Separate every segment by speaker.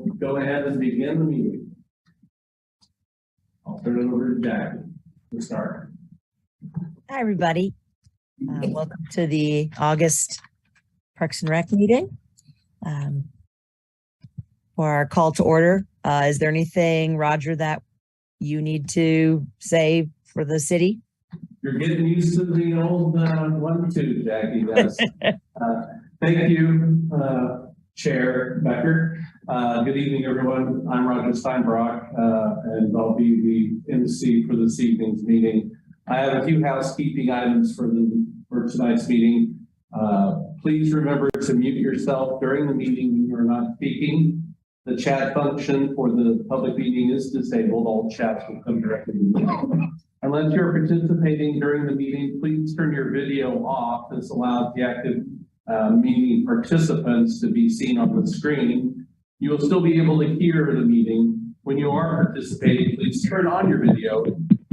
Speaker 1: will go ahead and begin the meeting. I'll turn it over to Jackie to start.
Speaker 2: Hi, everybody. Welcome to the August Parks and Rec meeting. For our call to order, is there anything, Roger, that you need to say for the city?
Speaker 1: You're getting used to the old 1-2, Jackie. Yes. Thank you, Chair Becker. Good evening, everyone. I'm Roger Steinbrock, and I'll be the MC for this evening's meeting. I have a few housekeeping items for tonight's meeting. Please remember to mute yourself during the meeting when you're not speaking. The chat function for the public meeting is disabled. All chats will come directly to me. Unless you're participating during the meeting, please turn your video off. This allows the active meeting participants to be seen on the screen. You will still be able to hear the meeting. When you are participating, please turn on your video.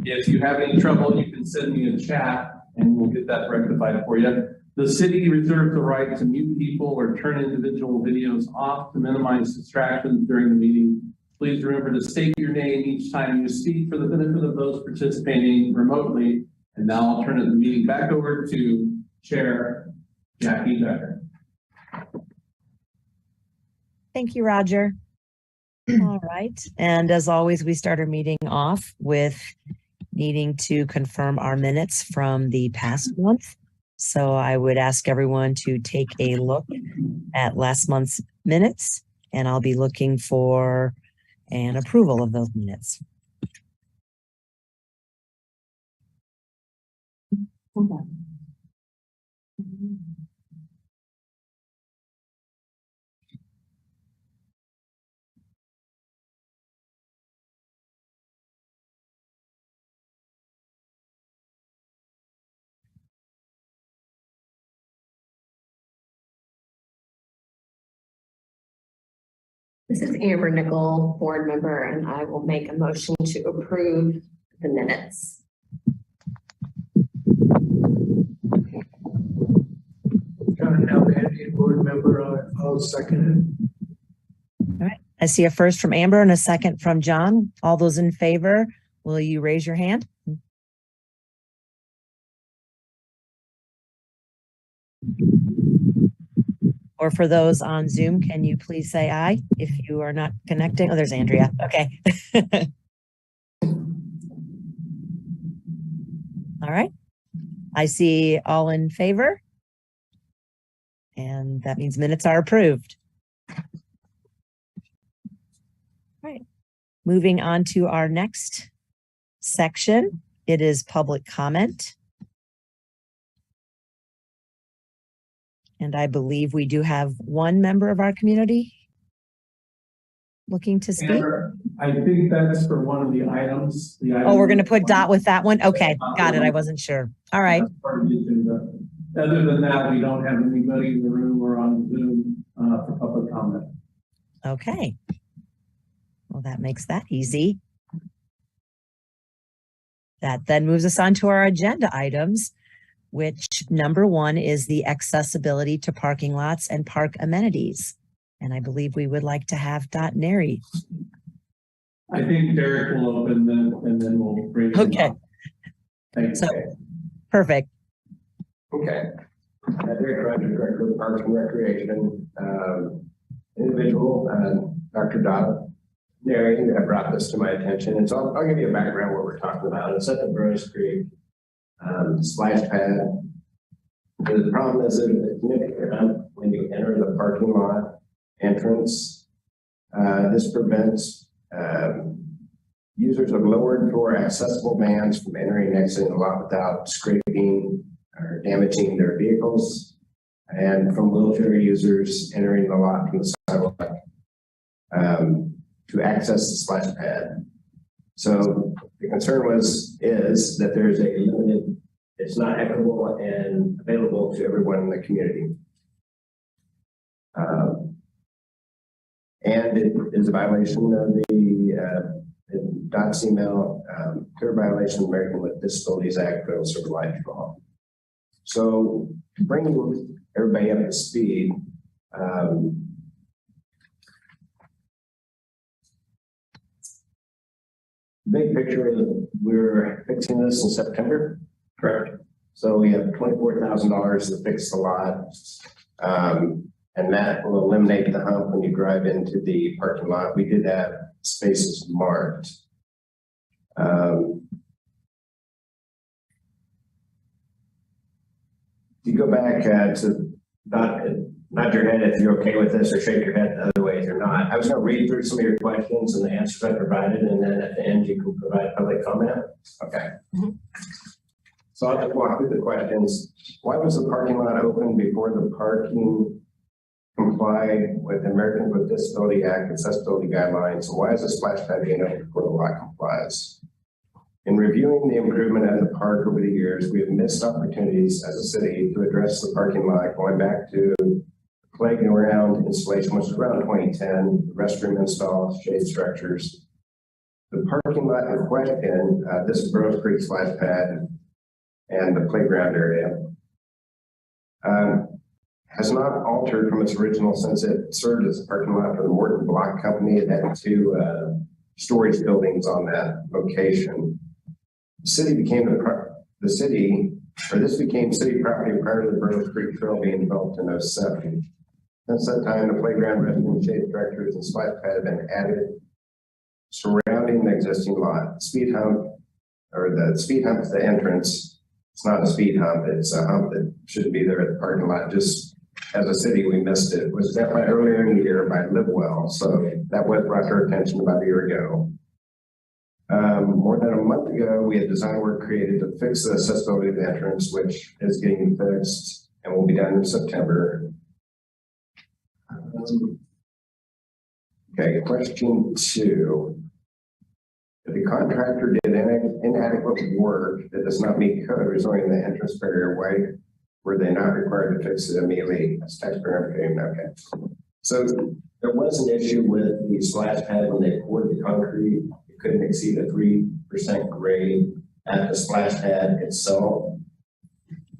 Speaker 1: If you have any trouble, you can send me a chat and we'll get that rectified for you. The city reserves the right to mute people or turn individual videos off to minimize distractions during the meeting. Please remember to state your name each time you speak for the benefit of those participating remotely. And now I'll turn the meeting back over to Chair Jackie Becker.
Speaker 2: Thank you, Roger. All right. And as always, we start our meeting off with needing to confirm our minutes from the past month. So I would ask everyone to take a look at last month's minutes, and I'll be looking for an approval of those minutes. Okay.
Speaker 3: This is Amber Nickel, board member, and I will make a motion to approve the minutes.
Speaker 4: John Albandian, board member, I'll second it.
Speaker 2: All right. I see a first from Amber and a second from John. All those in favor, will you raise your hand? Or for those on Zoom, can you please say aye if you are not connecting? Oh, there's Andrea. Okay. All right. I see all in favor. And that means minutes are approved. All right. Moving on to our next section. It is public comment. And I believe we do have one member of our community looking to speak.
Speaker 1: Amber, I think that's for one of the items.
Speaker 2: Oh, we're going to put Dot with that one? Okay, got it. I wasn't sure. All right.
Speaker 1: Other than that, we don't have anybody in the room or on Zoom for public comment.
Speaker 2: Okay. Well, that makes that easy. That then moves us on to our agenda items, which number one is the accessibility to parking lots and park amenities. And I believe we would like to have Dot Neri.
Speaker 1: I think Derek will open and then we'll bring it
Speaker 2: Okay.
Speaker 1: Thanks.
Speaker 2: So, perfect.
Speaker 5: Okay. Derek Roger, Director of Parks and Recreation. Individual, Dr. Dot Neri brought this to my attention. And so I'll give you a background what we're talking about. It's at the Prairie Creek. Splash pad. The problem is that it's significant when you enter the parking lot entrance. This prevents users of lowered floor accessible vans from entering and exiting the lot without scraping or damaging their vehicles, and from wheelchair users entering the lot from the sidewalk to access the splash pad. So the concern is that there's a limited, it's not equitable and available to everyone in the community. And it is a violation of the DOTS email, clear violation of American with Disabilities Act, Federal Civil Rights Law. So to bring everybody up to speed, big picture is we're fixing this in September.
Speaker 1: Correct.
Speaker 5: So we have $24,000 to fix the lot. And that will eliminate the hump when you drive into the parking lot. We did have spaces marked. You go back to nod your head if you're okay with this, or shake your head the other way if you're not. I was going to read through some of your questions and the answers I provided, and then at the end you can provide public comment. Okay. So I'll just walk through the questions. Why was the parking lot open before the parking complied with the Americans with Disability Act accessibility guidelines? So why is the splash pad being open before the lot complies? In reviewing the improvement at the park over the years, we have missed opportunities as a city to address the parking lot, going back to playground installation, which was around 2010, restroom installs, shade structures. The parking lot in question, this is Burroughs Creek splash pad and the playground area, has not altered from its original since it served as a parking lot for the Morton Block Company. It had two storage buildings on that location. This became city property prior to the Burroughs Creek Trail being developed in 2007. Since that time, the playground, restroom, shade structures, and splash pad have been added surrounding the existing lot. Speed hump, or the speed hump is the entrance. It's not a speed hump, it's a hump that shouldn't be there at the parking lot. Just as a city, we missed it. It was identified earlier in the year by Livewell, so that was brought to our attention about a year ago. More than a month ago, we had design work created to fix the accessibility of the entrance, which is getting fixed and will be done in September. Okay, question 2. If the contractor did inadequate work that does not meet code resulting in the entrance barrier, why were they not required to fix it immediately as taxpayer payment? Okay. So there was an issue with the splash pad when they poured the concrete. It couldn't exceed a 3% grade at the splash pad itself.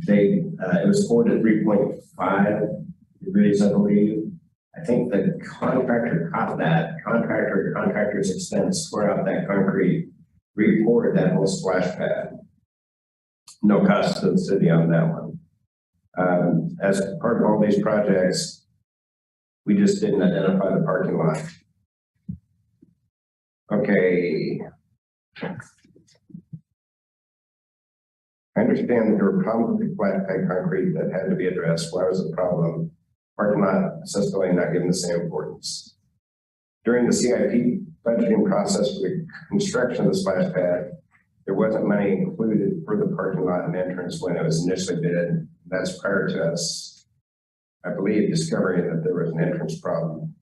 Speaker 5: It was poured at 3.5 degrees, I believe. I think the contractor caught that. Contractor's expense tore out that concrete, re-poured that whole splash pad. No cost to the city on that one. As part of all these projects, we just didn't identify the parking lot. Okay. I understand that there were problems with the flat pad concrete that had to be addressed. Why was the problem? Parking lot accessibility not given the same importance. During the CIP budgeting process for the construction of the splash pad, there wasn't money included for the parking lot and entrance when it was initially bid. That's prior to us, I believe, discovering that there was an entrance problem.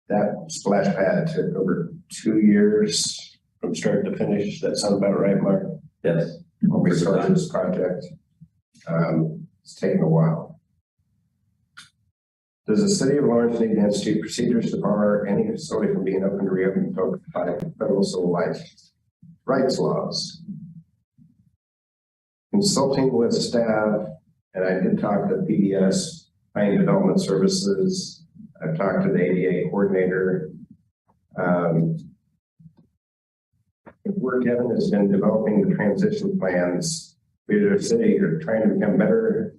Speaker 5: That splash pad took over 2 years from start to finish. That sound about right, Mark?
Speaker 1: Yes.
Speaker 5: When we started this project, it's taken a while. Does the city of Lawrence need to institute procedures to bar any facility from being open to reopen by federal civil rights laws? Consulting with staff, and I did talk to PDS, Planning Development Services. I've talked to the ADA coordinator. Where Kevin has been developing the transition plans, we as a city are trying to become better,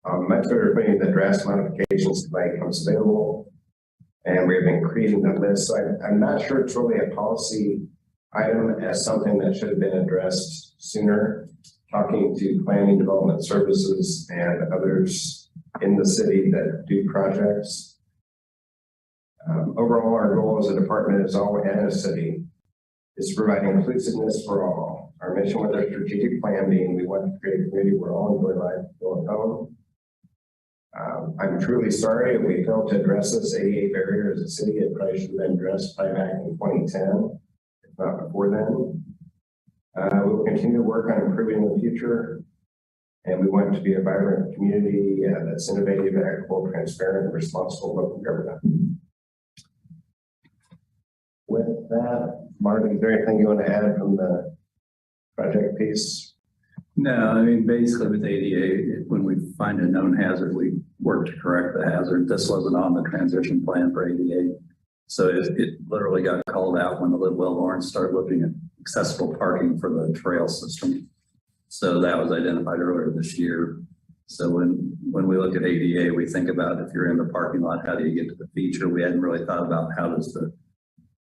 Speaker 5: much better putting the draft modifications that becomes available. And we've been creating that list. So I'm not sure it's really a policy item as something that should have been addressed sooner. Talking to Planning Development Services and others in the city that do projects. Overall, our goal as a department is all and a city is to provide inclusiveness for all. Our mission with our strategic plan being we want to create a community where all enjoy life going home. I'm truly sorry if we failed to address this ADA barrier as a city. It probably should have been addressed by back in 2010, if not before then. We will continue to work on improving in the future, and we want to be a vibrant community that's innovative, equitable, transparent, and responsible local government. With that, Martin, is there anything you want to add from the project piece?
Speaker 6: No, I mean, basically with ADA, when we find a known hazard, we work to correct the hazard. This wasn't on the transition plan for ADA. So it literally got called out when the Lidwell Lawrence started looking at accessible parking for the trail system. So that was identified earlier this year. So when we look at ADA, we think about if you're in the parking lot, how do you get to the feature? We hadn't really thought about how does the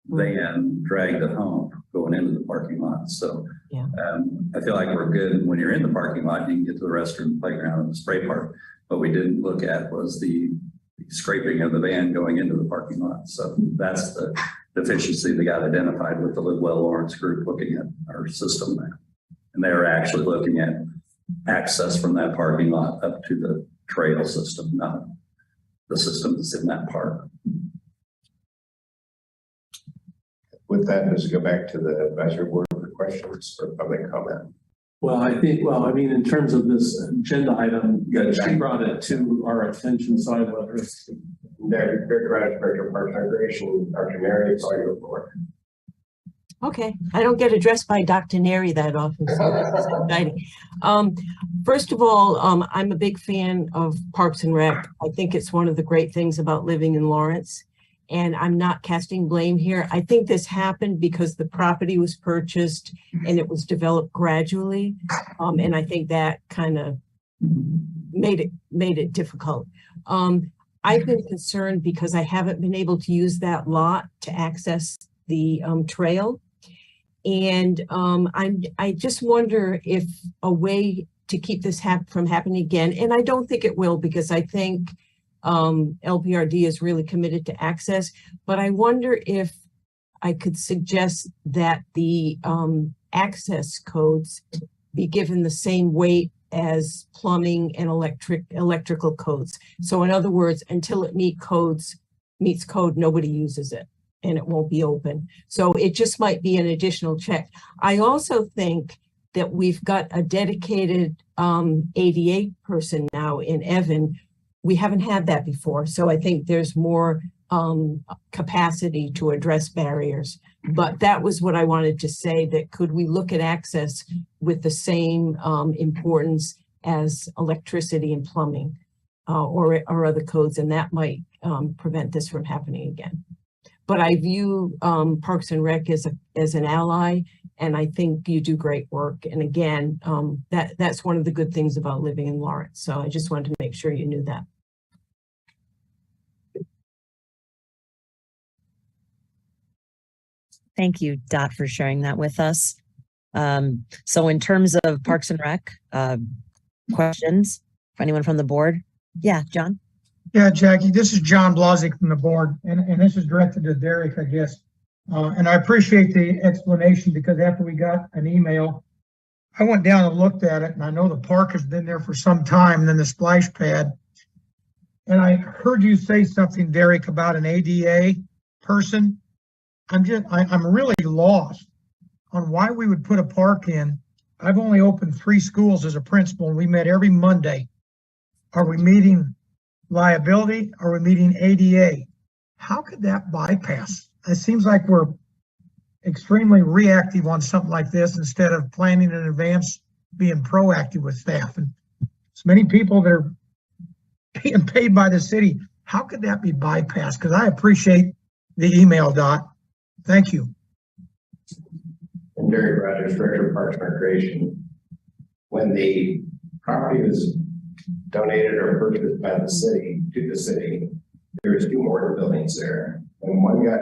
Speaker 6: van drag the hump going into the parking lot. So
Speaker 2: Yeah.
Speaker 6: I feel like we're good. When you're in the parking lot, you can get to the restroom, playground, and the spray park. What we didn't look at was the scraping of the van going into the parking lot. So that's the deficiency that got identified with the Lidwell Lawrence group looking at our system there. And they were actually looking at access from that parking lot up to the trail system, not the system that's in that park.
Speaker 5: With that, does it go back to the advisory board for questions or public comment?
Speaker 1: Well, I mean, in terms of this agenda item, she brought it to our attention, so I let her.
Speaker 5: There, Director of Parks and Recreation, Dr. Mary, it's all your report.
Speaker 7: Okay, I don't get addressed by Dr. Neri that often, so that's exciting. First of all, I'm a big fan of Parks and Rec. I think it's one of the great things about living in Lawrence, and I'm not casting blame here. I think this happened because the property was purchased and it was developed gradually, and I think that kind of made it difficult. I've been concerned because I haven't been able to use that lot to access the trail. And I just wonder if a way to keep this from happening again, and I don't think it will, because I think LPRD is really committed to access, but I wonder if I could suggest that the access codes be given the same weight as plumbing and electrical codes. So in other words, until it meets code, nobody uses it and it won't be open. So it just might be an additional check. I also think that we've got a dedicated ADA person now in Evan. We haven't had that before. So I think there's more capacity to address barriers. But that was what I wanted to say, that could we look at access with the same importance as electricity and plumbing or other codes, and that might prevent this from happening again. But I view Parks and Rec as an ally, and I think you do great work. And again, that's one of the good things about living in Lawrence. So I just wanted to make sure you knew that.
Speaker 2: Thank you, Dot, for sharing that with us. So in terms of Parks and Rec, questions for anyone from the board? Yeah, John?
Speaker 8: Yeah, Jackie, this is John Blazik from the board, and this is directed to Derek, I guess. And I appreciate the explanation, because after we got an email, I went down and looked at it, and I know the park has been there for some time, and then the splash pad. And I heard you say something, Derek, about an ADA person. I'm really lost on why we would put a park in. I've only opened 3 schools as a principal, and we met every Monday. Are we meeting liability? Are we meeting ADA? How could that bypass? It seems like we're extremely reactive on something like this instead of planning in advance, being proactive with staff. And so many people that are being paid by the city, how could that be bypassed? Because I appreciate the email, Dot. Thank you.
Speaker 5: And Derek Rogers, Director of Parks and Recreation. When the property was donated or purchased by the city to the city, there was 2 mortar buildings there. And one got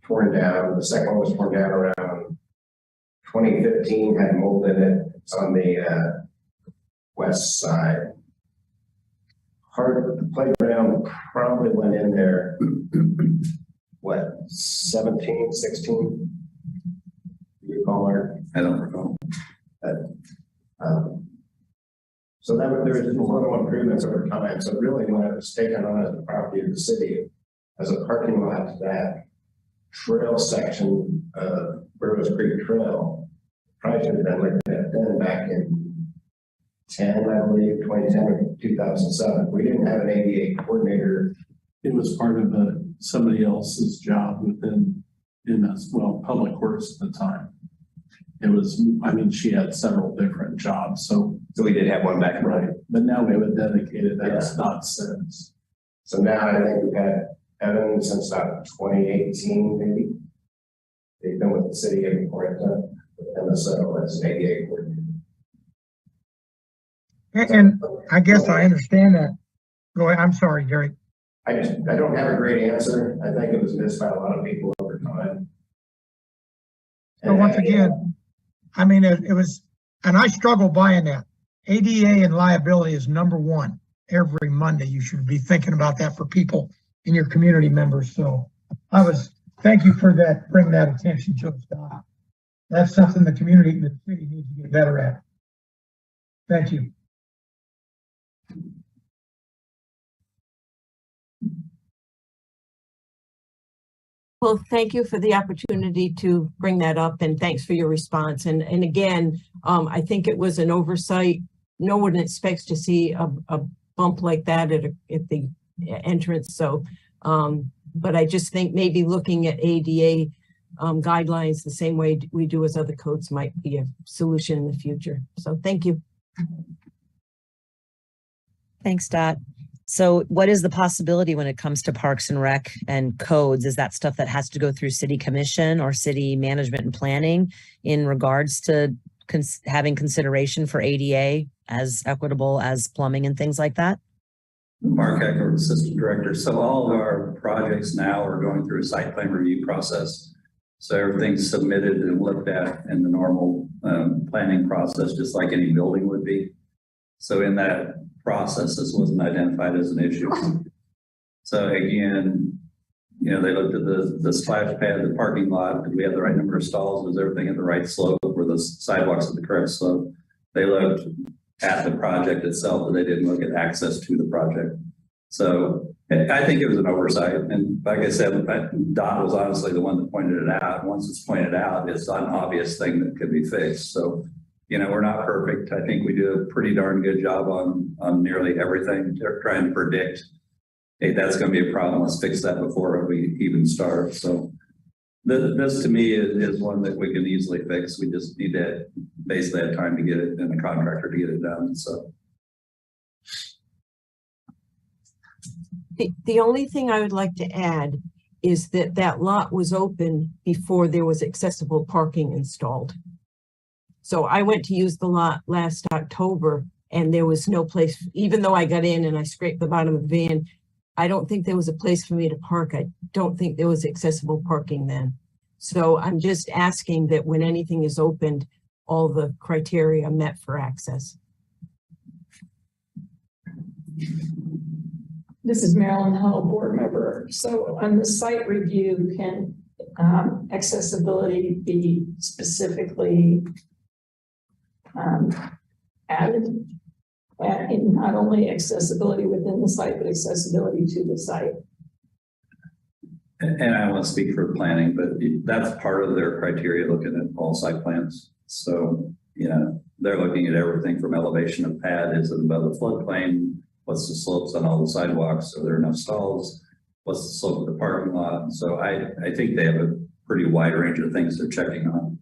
Speaker 5: torn down. The second one was torn down around 2015, had mold in it. It's on the west side. Hart, the playground probably went in there, what, 17, 16? Do you recall, Mark?
Speaker 6: I don't recall.
Speaker 5: So there was little improvements over time. So really, when it was taken on as a property of the city, as a parking lot to that trail section of Burroughs Creek Trail, probably should have been looked at then back in 10, I believe, 2010 or 2007. We didn't have an ADA coordinator.
Speaker 1: It was part of somebody else's job within Public Works at the time. It was, I mean, she had several different jobs, so
Speaker 5: we did have one back.
Speaker 1: Right, but now we have a dedicated, that's not since.
Speaker 5: So now I think we've had Evan since 2018, maybe. They've been with the city before it. MSO as an ADA coordinator.
Speaker 8: And I guess I understand that. Go ahead. I'm sorry, Derek.
Speaker 5: I don't have a great answer. I think it was missed by a lot of people over time.
Speaker 8: So once again, I mean, it was, and I struggle buying that. ADA and liability is number one. Every Monday, you should be thinking about that for people in your community members. So thank you for that, bring that attention to us, Don. That's something the community, the city needs to get better at. Thank you.
Speaker 7: Well, thank you for the opportunity to bring that up, and thanks for your response. And again, I think it was an oversight. No one expects to see a bump like that at the entrance. So, but I just think maybe looking at ADA guidelines the same way we do as other codes might be a solution in the future. So thank you.
Speaker 2: Thanks, Dot. So what is the possibility when it comes to Parks and Rec and codes? Is that stuff that has to go through city commission or city management and planning in regards to having consideration for ADA as equitable as plumbing and things like that?
Speaker 6: Mark Eckert, Assistant Director. So all of our projects now are going through a site plan review process. So everything's submitted and looked at in the normal planning process, just like any building would be. So in that process, this wasn't identified as an issue. So again, you know, they looked at the splash pad, the parking lot. Did we have the right number of stalls? Was everything at the right slope? Were the sidewalks at the correct slope? They looked at the project itself, but they didn't look at access to the project. So I think it was an oversight. And like I said, Don was honestly the one that pointed it out. Once it's pointed out, it's an obvious thing that could be fixed. So, you know, we're not perfect. I think we do a pretty darn good job on nearly everything. They're trying to predict, hey, that's going to be a problem. Let's fix that before we even start. So this to me is one that we can easily fix. We just need to basically have time to get it and a contractor to get it done. So.
Speaker 7: The only thing I would like to add is that lot was open before there was accessible parking installed. So I went to use the lot last October and there was no place, even though I got in and I scraped the bottom of the van, I don't think there was a place for me to park. I don't think there was accessible parking then. So I'm just asking that when anything is opened, all the criteria met for access.
Speaker 9: This is Marilyn Hull, board member. So on the site review, can accessibility be specifically added? And not only accessibility within the site, but accessibility to the site.
Speaker 6: And I want to speak for planning, but that's part of their criteria looking at all site plans. So, you know, they're looking at everything from elevation of pad, is it above the floodplain? What's the slopes on all the sidewalks? Are there enough stalls? What's the slope of the parking lot? So I think they have a pretty wide range of things they're checking on.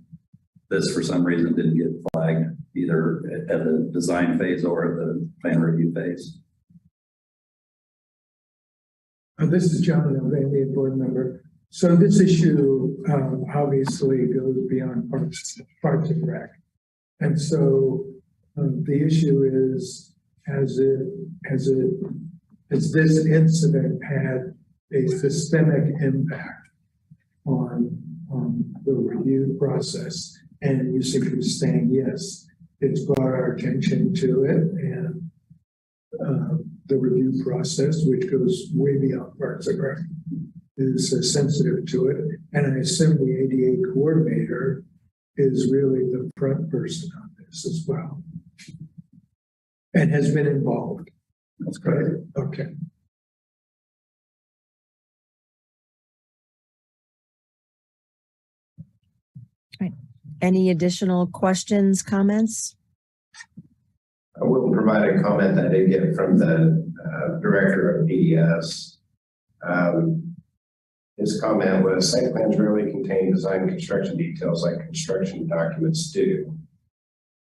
Speaker 6: This, for some reason, didn't get flagged either at the design phase or at the plan review phase.
Speaker 4: This is John, a Van board member. So this issue obviously goes beyond Parks and Rec. And so the issue is, has this incident had a systemic impact on the review process? And you simply saying, yes, it's brought our attention to it, and the review process, which goes way beyond Parks and Rec, is sensitive to it. And I assume the ADA coordinator is really the front person on this as well, and has been involved.
Speaker 6: That's correct.
Speaker 4: Okay.
Speaker 2: Right. Any additional questions, comments?
Speaker 5: I will provide a comment that I did get from the director of DES. His comment was, site plans rarely contain design construction details like construction documents do.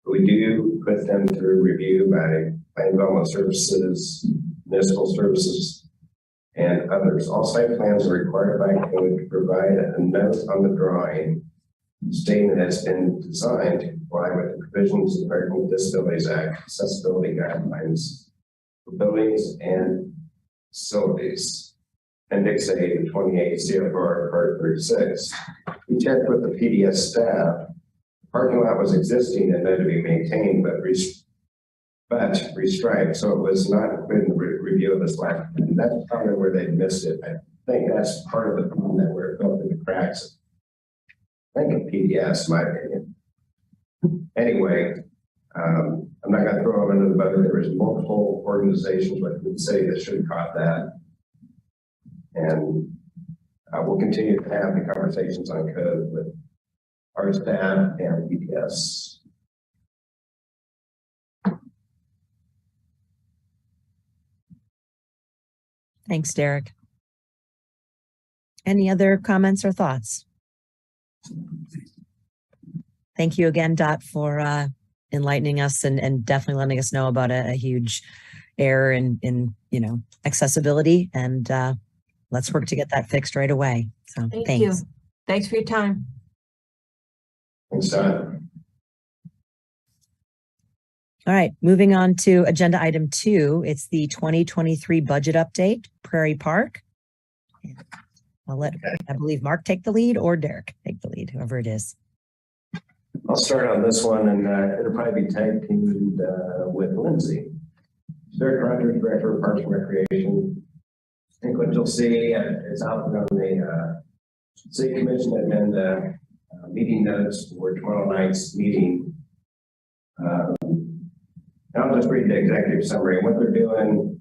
Speaker 5: We do put them through review by Plan Development Services, Municipal Services, and others. All site plans are required by code to provide a note on the drawing stating that it's been designed to comply with the provisions of the American with Disabilities Act accessibility guidelines for buildings and facilities. Appendix A to 28 CFR Part 36. We checked with the PDS staff. The parking lot was existing and had to be maintained, but restriped, so it was not included in the review of this last. And that's probably where they missed it. I think that's part of the problem, that we're built in the cracks. I think of PDS, in my opinion. Anyway, I'm not going to throw them into the bucket. There was multiple organizations within the city that should have caught that. And we'll continue to have the conversations on code with our staff and PDS.
Speaker 2: Thanks, Derek. Any other comments or thoughts? Thank you again, Dot, for enlightening us and definitely letting us know about a huge error in accessibility, and let's work to get that fixed right away. So
Speaker 7: Thank
Speaker 2: thanks.
Speaker 7: you. Thanks for your time.
Speaker 5: Thanks, Don.
Speaker 2: All right, moving on to agenda item 2. It's the 2023 budget update, Prairie Park. I'll let, I believe, Mark take the lead or Derek take the lead, whoever it is.
Speaker 5: I'll start on this one, and it'll probably be tag teamed with Lindsay. Derek Rogers, Director of Parks and Recreation. I think what you'll see, it's out on the City Commission agenda, meeting notes for tomorrow night's meeting. I'll just read the executive summary. What they're doing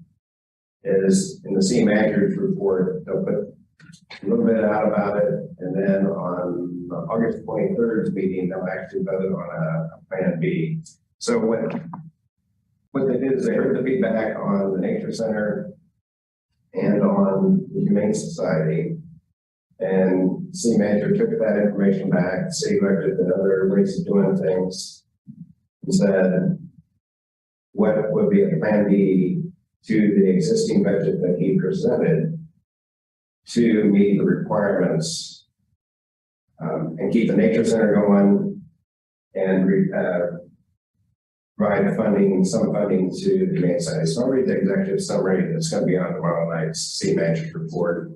Speaker 5: is, in the city manager's report, they'll put a little bit out about it, and then on August 23rd meeting, they'll actually vote on a plan B. So what they did is they heard the feedback on the Nature Center and on the Humane Society, and the city manager took that information back. The city looked at the other ways of doing things and said, what would be a plan B to the existing budget that he presented to meet the requirements and keep the Nature Center going and provide funding, some funding to the Humane Society. So I'll read the executive summary that's going to be on tomorrow night's city manager's report.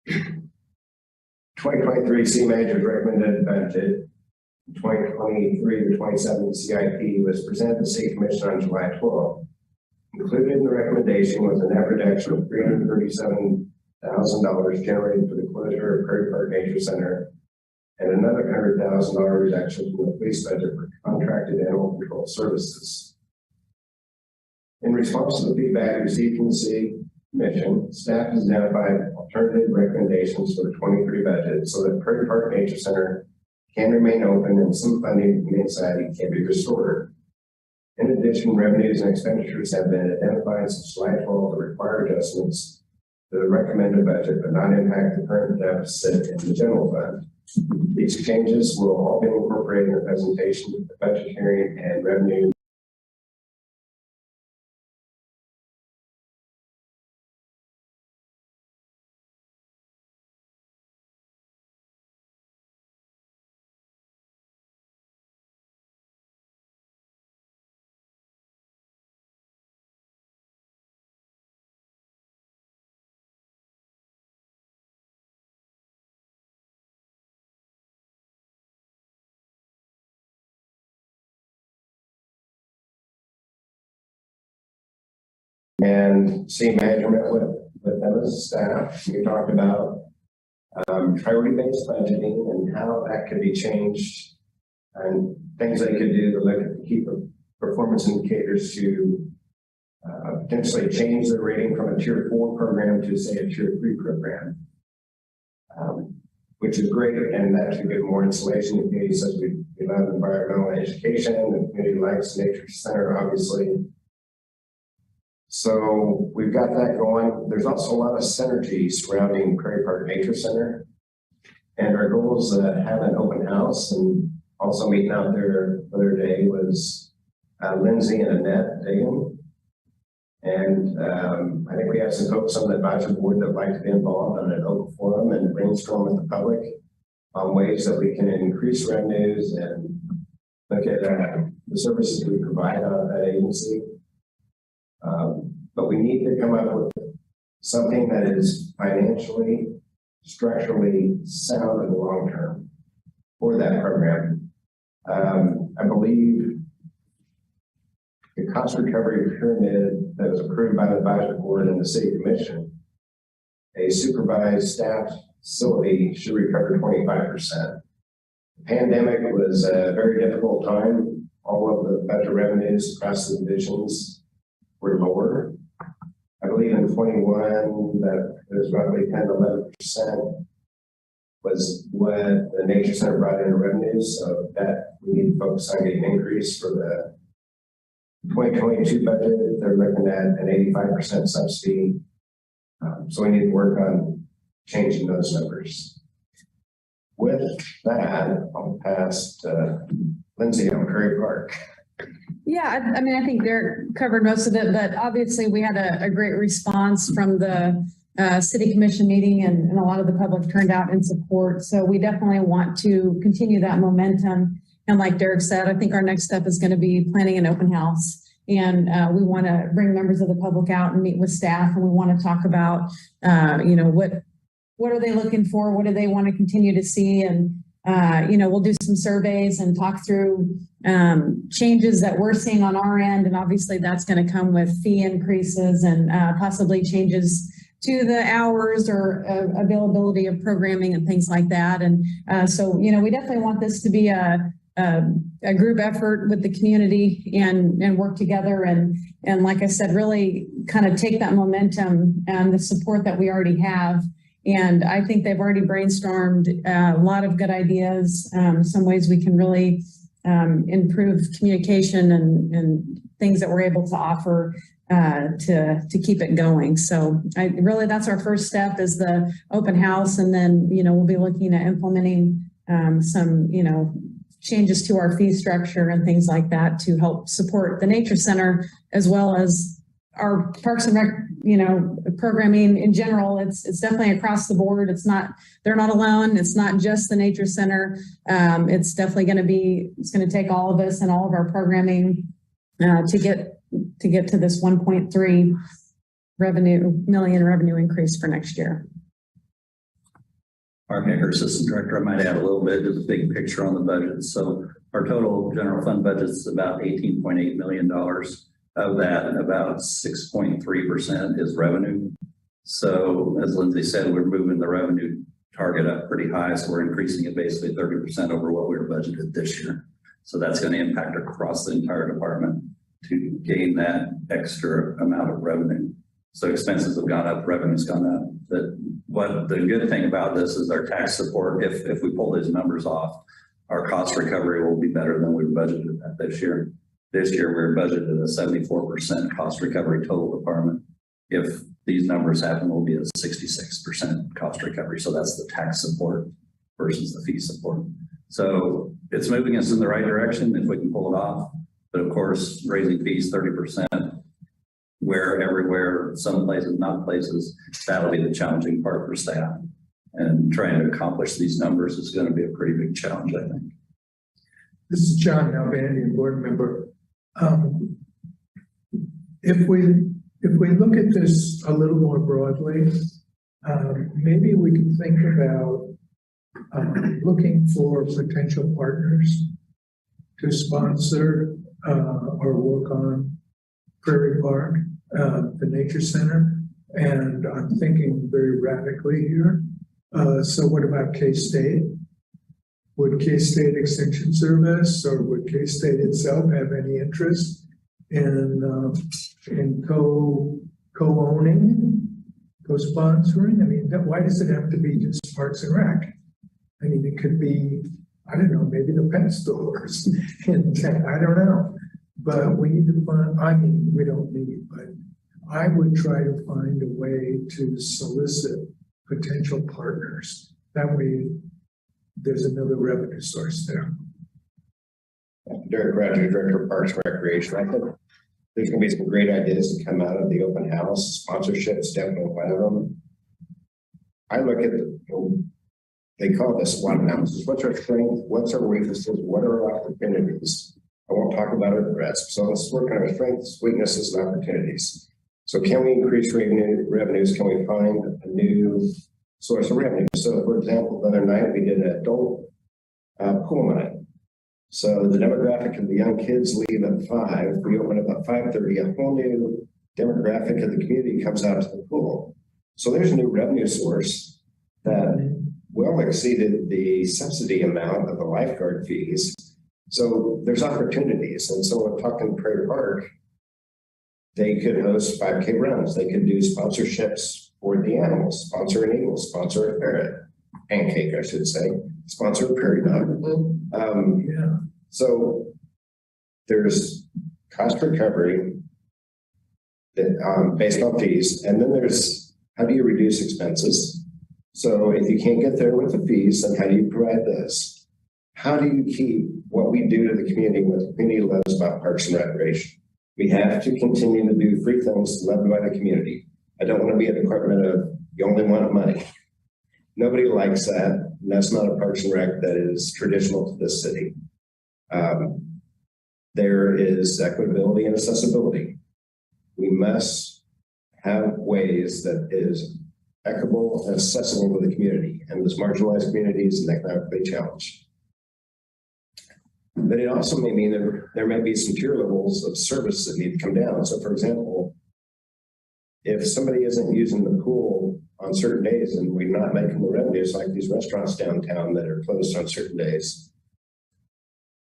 Speaker 5: 2023 city manager's recommended budget 2023 to 27 CIP was presented to the City Commission on July 12th. Included in the recommendation was a net reduction of $337,000 generated for the closure of Prairie Park Nature Center, and another $100,000 reduction from the police budget for contracted animal control services. In response to the feedback received from the City Commission, staff has identified alternative recommendations for the 23 budget so that Prairie Park Nature Center can remain open and some funding from the Humane Society can be restored. In addition, revenues and expenditures have been identified since July 12th to require adjustments to the recommended budget but not impact the current deficit in the general fund. These changes will all be incorporated in the presentation, the budget hearing, and revenue. And city manager met with them as a staff. We talked about priority-based budgeting and how that could be changed and things they could do to look at the key performance indicators to potentially change the rating from a tier 4 program to, say, a tier 3 program, which is great. And that should give more insulation in case, as we love environmental education, the community likes Nature Center, obviously. So we've got that going. There's also a lot of synergy surrounding Prairie Park Nature Center. And our goal is to have an open house, and also meeting out there the other day was Lindsay and Annette Dagan. And I think we have some folks on the advisory board that would like to be involved on an open forum and brainstorm with the public on ways that we can increase revenues and look at the services we provide on that agency. But we need to come up with something that is financially, structurally sound in the long term for that program. I believe the cost recovery pyramid that was approved by the advisory board and the city commission, a supervised staff facility should recover 25%. The pandemic was a very difficult time. All of the budget revenues across the divisions were lower. I believe in 21 that it was roughly 10 to 11% was what the Nature Center brought in revenues. So that we need to focus on getting an increase for the 2022 budget. They're looking at an 85% subsidy. So we need to work on changing those numbers. With that, I'll pass to Lindsay on Prairie Park.
Speaker 10: Yeah, I mean, I think Derek covered most of it, but obviously we had a great response from the city commission meeting and a lot of the public turned out in support. So we definitely want to continue that momentum. And like Derek said, I think our next step is going to be planning an open house. And we want to bring members of the public out and meet with staff. And we want to talk about, you know, what are they looking for? What do they want to continue to see? And, you know, we'll do some surveys and talk through changes that we're seeing on our end. And obviously that's going to come with fee increases and possibly changes to the hours or availability of programming and things like that. And so, you know, we definitely want this to be a group effort with the community and work together. And like I said, really kind of take that momentum and the support that we already have. And I think they've already brainstormed a lot of good ideas, some ways we can really improve communication and things that we're able to offer to keep it going. So that's our first step is the open house. And then, you know, we'll be looking at implementing some, you know, changes to our fee structure and things like that to help support the Nature Center as well as our Parks and Rec, you know, programming in general. It's definitely across the board. They're not alone. It's not just the Nature Center. It's definitely it's going to take all of us and all of our programming to get to this 1.3 million revenue increase for next year.
Speaker 6: Mark Hager, Assistant Director. I might add a little bit to the big picture on the budget. So our total general fund budget is about $18.8 million. Of that, about 6.3% is revenue. So as Lindsay said, we're moving the revenue target up pretty high. So we're increasing it basically 30% over what we were budgeted this year. So that's going to impact across the entire department to gain that extra amount of revenue. So expenses have gone up, revenue's gone up. But what the good thing about this is our tax support, if we pull these numbers off, our cost recovery will be better than we budgeted at this year. This year, we're budgeted a 74% cost recovery total department. If these numbers happen, we'll be at 66% cost recovery. So that's the tax support versus the fee support. So it's moving us in the right direction if we can pull it off. But of course, raising fees 30%, where everywhere, some places, not places, that'll be the challenging part for staff. And trying to accomplish these numbers is going to be a pretty big challenge, I think.
Speaker 4: This is John Nalbandian, board member. If we look at this a little more broadly, maybe we can think about looking for potential partners to sponsor or work on Prairie Park, the Nature Center, and I'm thinking very radically here. So what about K-State? Would K-State Extension Service or would K-State itself have any interest in co-owning, co-sponsoring? I mean, why does it have to be just Parks and Rec? I mean, it could be, I don't know, maybe the pet stores. I don't know. But we need to find, I mean, we don't need, but I would try to find a way to solicit potential partners. That way, there's another revenue source there.
Speaker 5: Derek Roger, Director of Parks and Recreation. I think there's going to be some great ideas to come out of the open house. Sponsorship is definitely one of them. I look at they call this SWOT analysis. What's our strength? What's our weaknesses? What are our opportunities? I won't talk about our threats. So let's work on our strengths, weaknesses, and opportunities. So can we increase revenues? Can we find a new source of revenue? So for example, the other night we did an adult pool night. So the demographic of the young kids leave at 5. We open up at 5:30. A whole new demographic of the community comes out to the pool. So there's a new revenue source that well exceeded the subsidy amount of the lifeguard fees. So there's opportunities. And so we're talking Prairie Park. They could host 5K runs. They could do sponsorships for the animals, sponsor an eagle, sponsor a ferret, pancake, I should say, sponsor a prairie dog. So there's cost recovery that, based on fees. And then there's how do you reduce expenses? So if you can't get there with the fees, then how do you provide this? How do you keep what we do to the community, what the community loves about Parks and Recreation? We have to continue to do free things loved by the community. I don't want to be a department of you only want money. Nobody likes that. And that's not a Parks and Rec that is traditional to this city. There is equitability and accessibility. We must have ways that is equitable and accessible to the community and this marginalized communities and economically challenged. But it also may mean that there may be some tier levels of service that need to come down. So for example, if somebody isn't using the pool on certain days and we're not making the revenues like these restaurants downtown that are closed on certain days,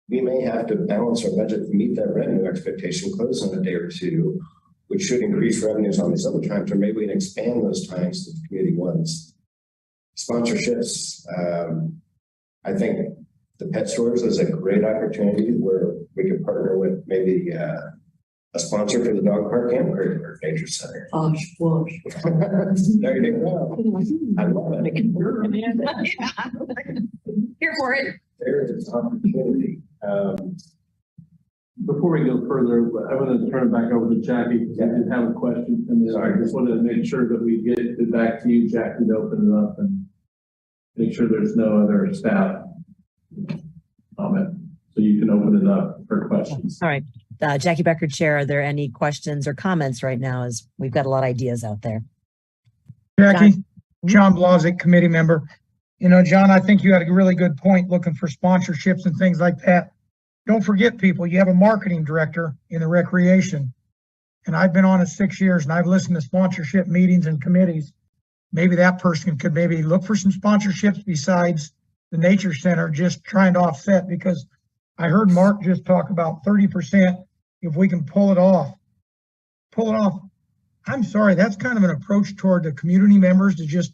Speaker 5: we may have to balance our budget to meet that revenue expectation, close on a day or two, which should increase revenues on these other times, or maybe we can expand those times that the community wants. Sponsorships, I think the pet stores is a great opportunity where we can partner with maybe a sponsor for the dog park and Prairie Park Nature Center. There you go. I love it.
Speaker 10: Here for it.
Speaker 5: There is opportunity.
Speaker 1: Before we go further, I want to turn it back over to Jackie because I did have a question. And then I just wanted to make sure that we get it back to you, Jackie, to open it up and make sure there's no other staff comment. So you can open it up for questions.
Speaker 2: All right. Jackie Becker, Chair, are there any questions or comments right now as we've got a lot of ideas out there?
Speaker 8: Jackie, John Blozick, committee member. You know, John, I think you had a really good point looking for sponsorships and things like that. Don't forget, people, you have a marketing director in the recreation. And I've been on it 6 years and I've listened to sponsorship meetings and committees. Maybe that person could maybe look for some sponsorships besides the nature center, just trying to offset, because I heard Mark just talk about 30%. If we can pull it off. I'm sorry, that's kind of an approach toward the community members to just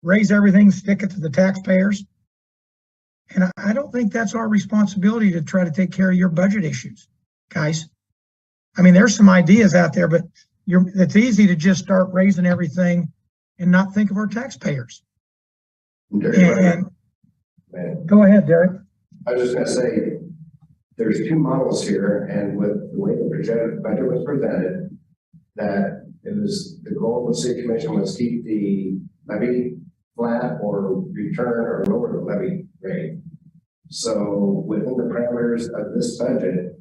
Speaker 8: raise everything, stick it to the taxpayers. And I don't think that's our responsibility to try to take care of your budget issues, guys. I mean, there's some ideas out there, but it's easy to just start raising everything and not think of our taxpayers. And go ahead, Derek.
Speaker 5: I was just going to say, there's two models here, and with the way the budget was presented, that it was the goal of the city commission was keep the levy flat or return or lower the levy rate. So within the parameters of this budget,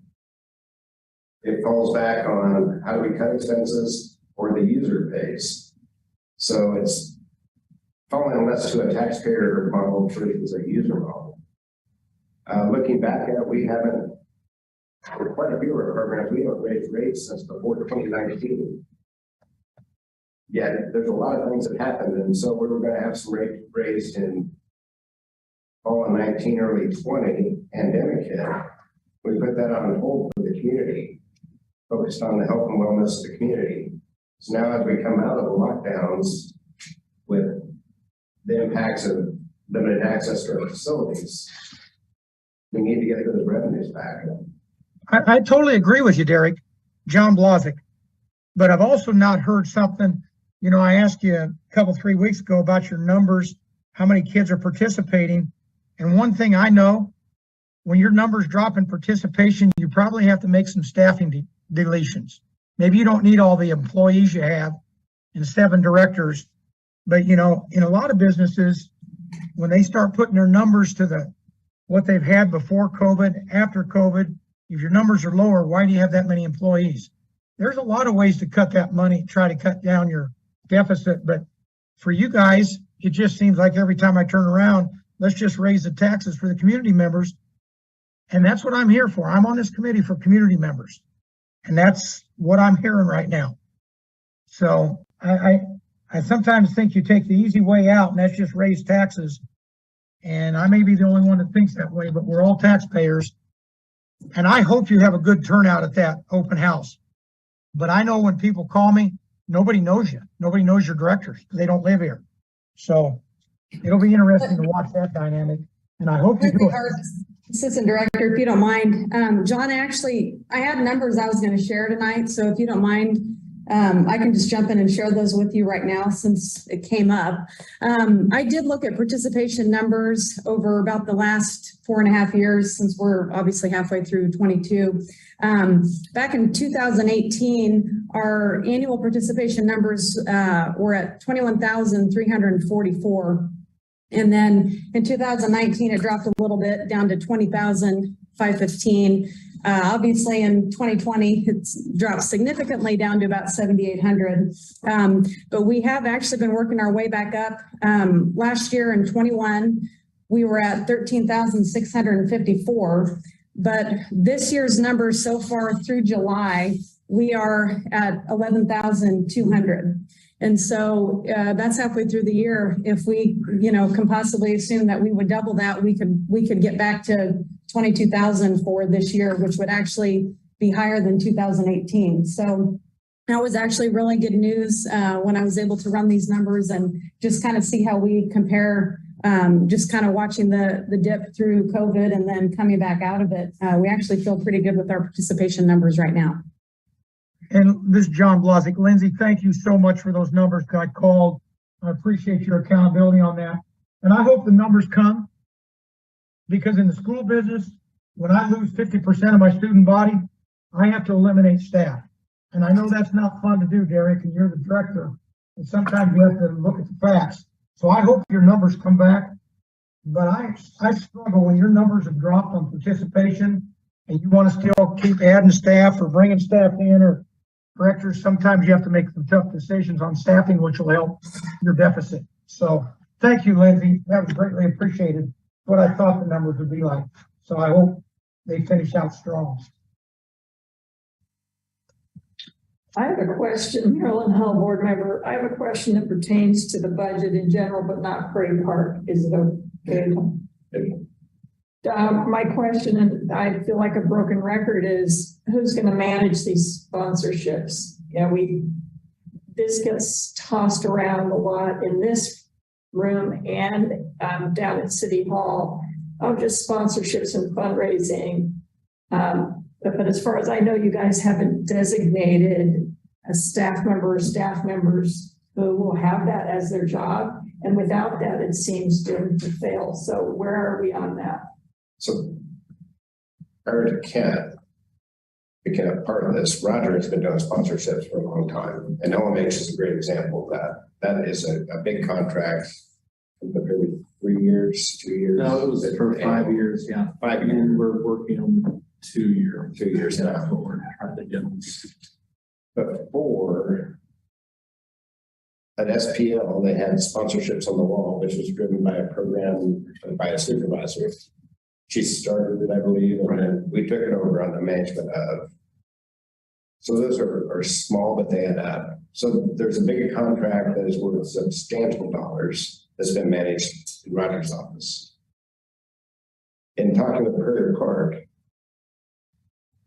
Speaker 5: it falls back on how do we cut expenses or the user pays. So it's falling less to a taxpayer model versus a user model. Looking back at it, we haven't, for quite a few of our programs, we haven't raised rates since before 2019. Yet there's a lot of things that happened, and so we were going to have some rates raised in fall of 19, early 20, pandemic hit. We put that on hold for the community, focused on the health and wellness of the community. So now as we come out of the lockdowns with the impacts of limited access to our facilities, we need to get those revenues back.
Speaker 8: I totally agree with you, Derek, John Blozick, but I've also not heard something. You know, I asked you a couple, 3 weeks ago about your numbers, how many kids are participating. And one thing I know, when your numbers drop in participation, you probably have to make some staffing deletions. Maybe you don't need all the employees you have and 7 directors, but you know, in a lot of businesses, when they start putting their numbers to what they've had before COVID, after COVID, if your numbers are lower, why do you have that many employees? There's a lot of ways to cut that money, try to cut down your deficit. But for you guys, it just seems like every time I turn around, let's just raise the taxes for the community members. And that's what I'm here for. I'm on this committee for community members. And that's what I'm hearing right now. So I sometimes think you take the easy way out and that's just raise taxes. And I may be the only one that thinks that way, but we're all taxpayers. And I hope you have a good turnout at that open house. But I know when people call me, nobody knows you. Nobody knows your directors. They don't live here. So it'll be interesting to watch that dynamic. And I hope you do it.
Speaker 10: Assistant Director, if you don't mind, John, actually, I had numbers I was going to share tonight. So if you don't mind, I can just jump in and share those with you right now since it came up. I did look at participation numbers over about the last 4.5 years since we're obviously halfway through 22. Back in 2018, our annual participation numbers were at 21,344. And then in 2019, it dropped a little bit down to 20,515. Obviously in 2020, it's dropped significantly down to about 7,800. But we have actually been working our way back up. Last year in 21, we were at 13,654. But this year's numbers so far through July, we are at 11,200. And so that's halfway through the year. If we, can possibly assume that we would double that, we could get back to 22,000 for this year, which would actually be higher than 2018. So that was actually really good news when I was able to run these numbers and just kind of see how we compare, just kind of watching the dip through COVID and then coming back out of it. We actually feel pretty good with our participation numbers right now.
Speaker 8: And this is John Blozick. Lindsay, thank you so much for those numbers I called. I appreciate your accountability on that. And I hope the numbers come, because in the school business, when I lose 50% of my student body, I have to eliminate staff. And I know that's not fun to do, Derek, and you're the director. And sometimes you have to look at the facts. So I hope your numbers come back. But I struggle when your numbers have dropped on participation and you want to still keep adding staff or bringing staff in, or directors, sometimes you have to make some tough decisions on staffing, which will help your deficit. So thank you, Lindsay. That was greatly appreciated. What I thought the numbers would be like. So I hope they finish out strong.
Speaker 9: I have a question, Marilyn Hull, board member. I have a question that pertains to the budget in general, but not Prairie Park. Is it okay? My question, and I feel like a broken record, is who's going to manage these sponsorships? This gets tossed around a lot in this room and down at City Hall of just sponsorships and fundraising. But as far as I know, you guys haven't designated a staff members who will have that as their job. And without that, it seems doomed to fail. So where are we on that?
Speaker 5: So prior to Kent became a part of this, Roger has been doing sponsorships for a long time. And LMH is a great example of that. That is a big contract. Maybe 3 years, 2 years.
Speaker 1: No, it was for 5 years. Yeah.
Speaker 5: 5 years.
Speaker 1: And we're working on 2 year.
Speaker 5: 2 years now. Before at SPL, they had sponsorships on the wall, which was driven by a program by a supervisor. She started it, I believe, and then we took it over on the management of. So those are small, but they add up. So there's a big contract that is worth substantial dollars that's been managed in Roger's office. In talking with Prairie Park,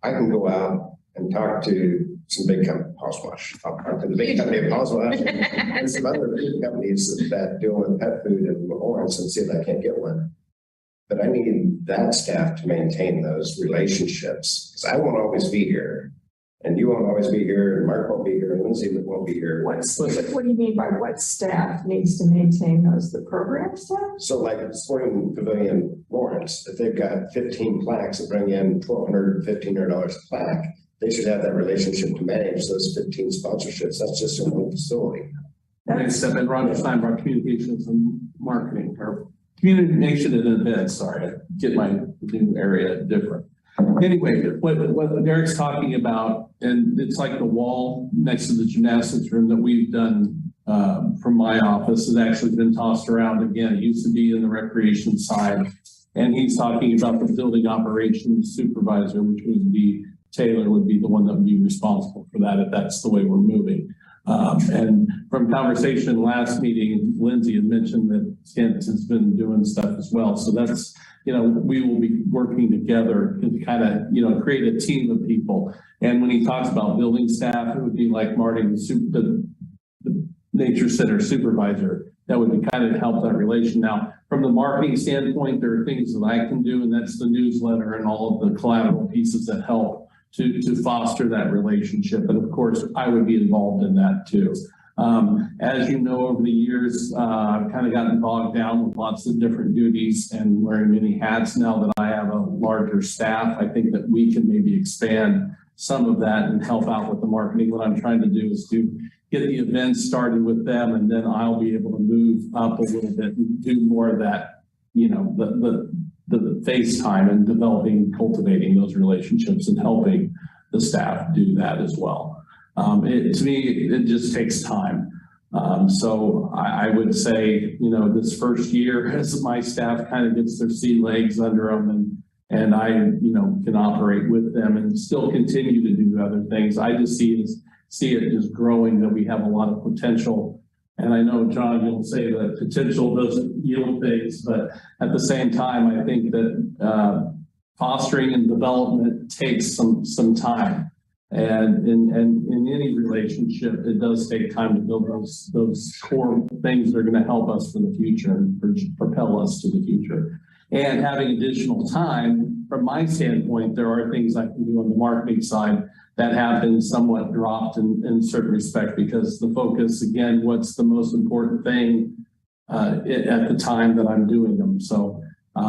Speaker 5: I can go out and talk to some big company, Housewash. I'll talk to the big company of Housewash and some other big companies that deal with pet food and Lawrence and see if I can't get one. But I need that staff to maintain those relationships, because I won't always be here. And you won't always be here, and Mark won't be here, and Lindsay won't be here.
Speaker 9: What do you mean by what staff needs to maintain those? The program staff?
Speaker 5: So like at the Sporting Pavilion Lawrence, if they've got 15 plaques that bring in $1,200, $1,500 a plaque, they should have that relationship to manage those 15 sponsorships. That's just in one facility.
Speaker 1: Next step in Roger Steinbrock Communications and Marketing, or communication and events, sorry, I get my new area different. Anyway, what Derek's talking about, and it's like the wall next to the gymnastics room that we've done from my office has actually been tossed around again. It used to be in the recreation side. And he's talking about the building operations supervisor, which would be Taylor, would be the one that would be responsible for that if that's the way we're moving. And from conversation last meeting, Lindsay had mentioned that Kent has been doing stuff as well. So that's, you know, we will be working together to kind of, you know, create a team of people. And when he talks about building staff, it would be like Marty, the nature center supervisor. That would be kind of help that relation. Now, from the marketing standpoint, there are things that I can do, and that's the newsletter and all of the collateral pieces that help to foster that relationship. And of course, I would be involved in that too. As you know, over the years, I've kind of gotten bogged down with lots of different duties and wearing many hats. Now that I have a larger staff, I think that we can maybe expand some of that and help out with the marketing. What I'm trying to do is to get the events started with them, and then I'll be able to move up a little bit and do more of that, you know, the face time and developing, cultivating those relationships and helping the staff do that as well. To me, it just takes time. So I would say, you know, this first year as my staff kind of gets their sea legs under them and I, you know, can operate with them and still continue to do other things. I just see it as growing, that we have a lot of potential. And I know, John, you'll say that potential doesn't yield things, but at the same time, I think that fostering and development takes some time. And in any relationship, it does take time to build those core things that are going to help us for the future and propel us to the future. And having additional time, from my standpoint, there are things I can do on the marketing side that have been somewhat dropped in certain respect, because the focus, again, what's the most important thing at the time that I'm doing them. So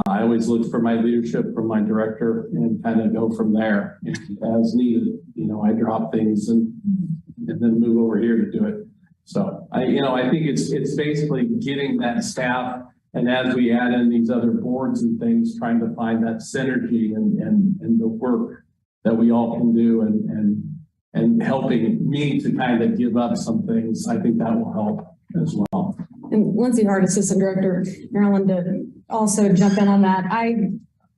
Speaker 1: I always look for my leadership from my director and kind of go from there. As needed, you know, I drop things and then move over here to do it. So I think it's basically getting that staff, and as we add in these other boards and things, trying to find that synergy and the work that we all can do and helping me to kind of give up some things. I think that will help as well.
Speaker 10: And Lindsay Hart, Assistant Director, Maryland, to also jump in on that.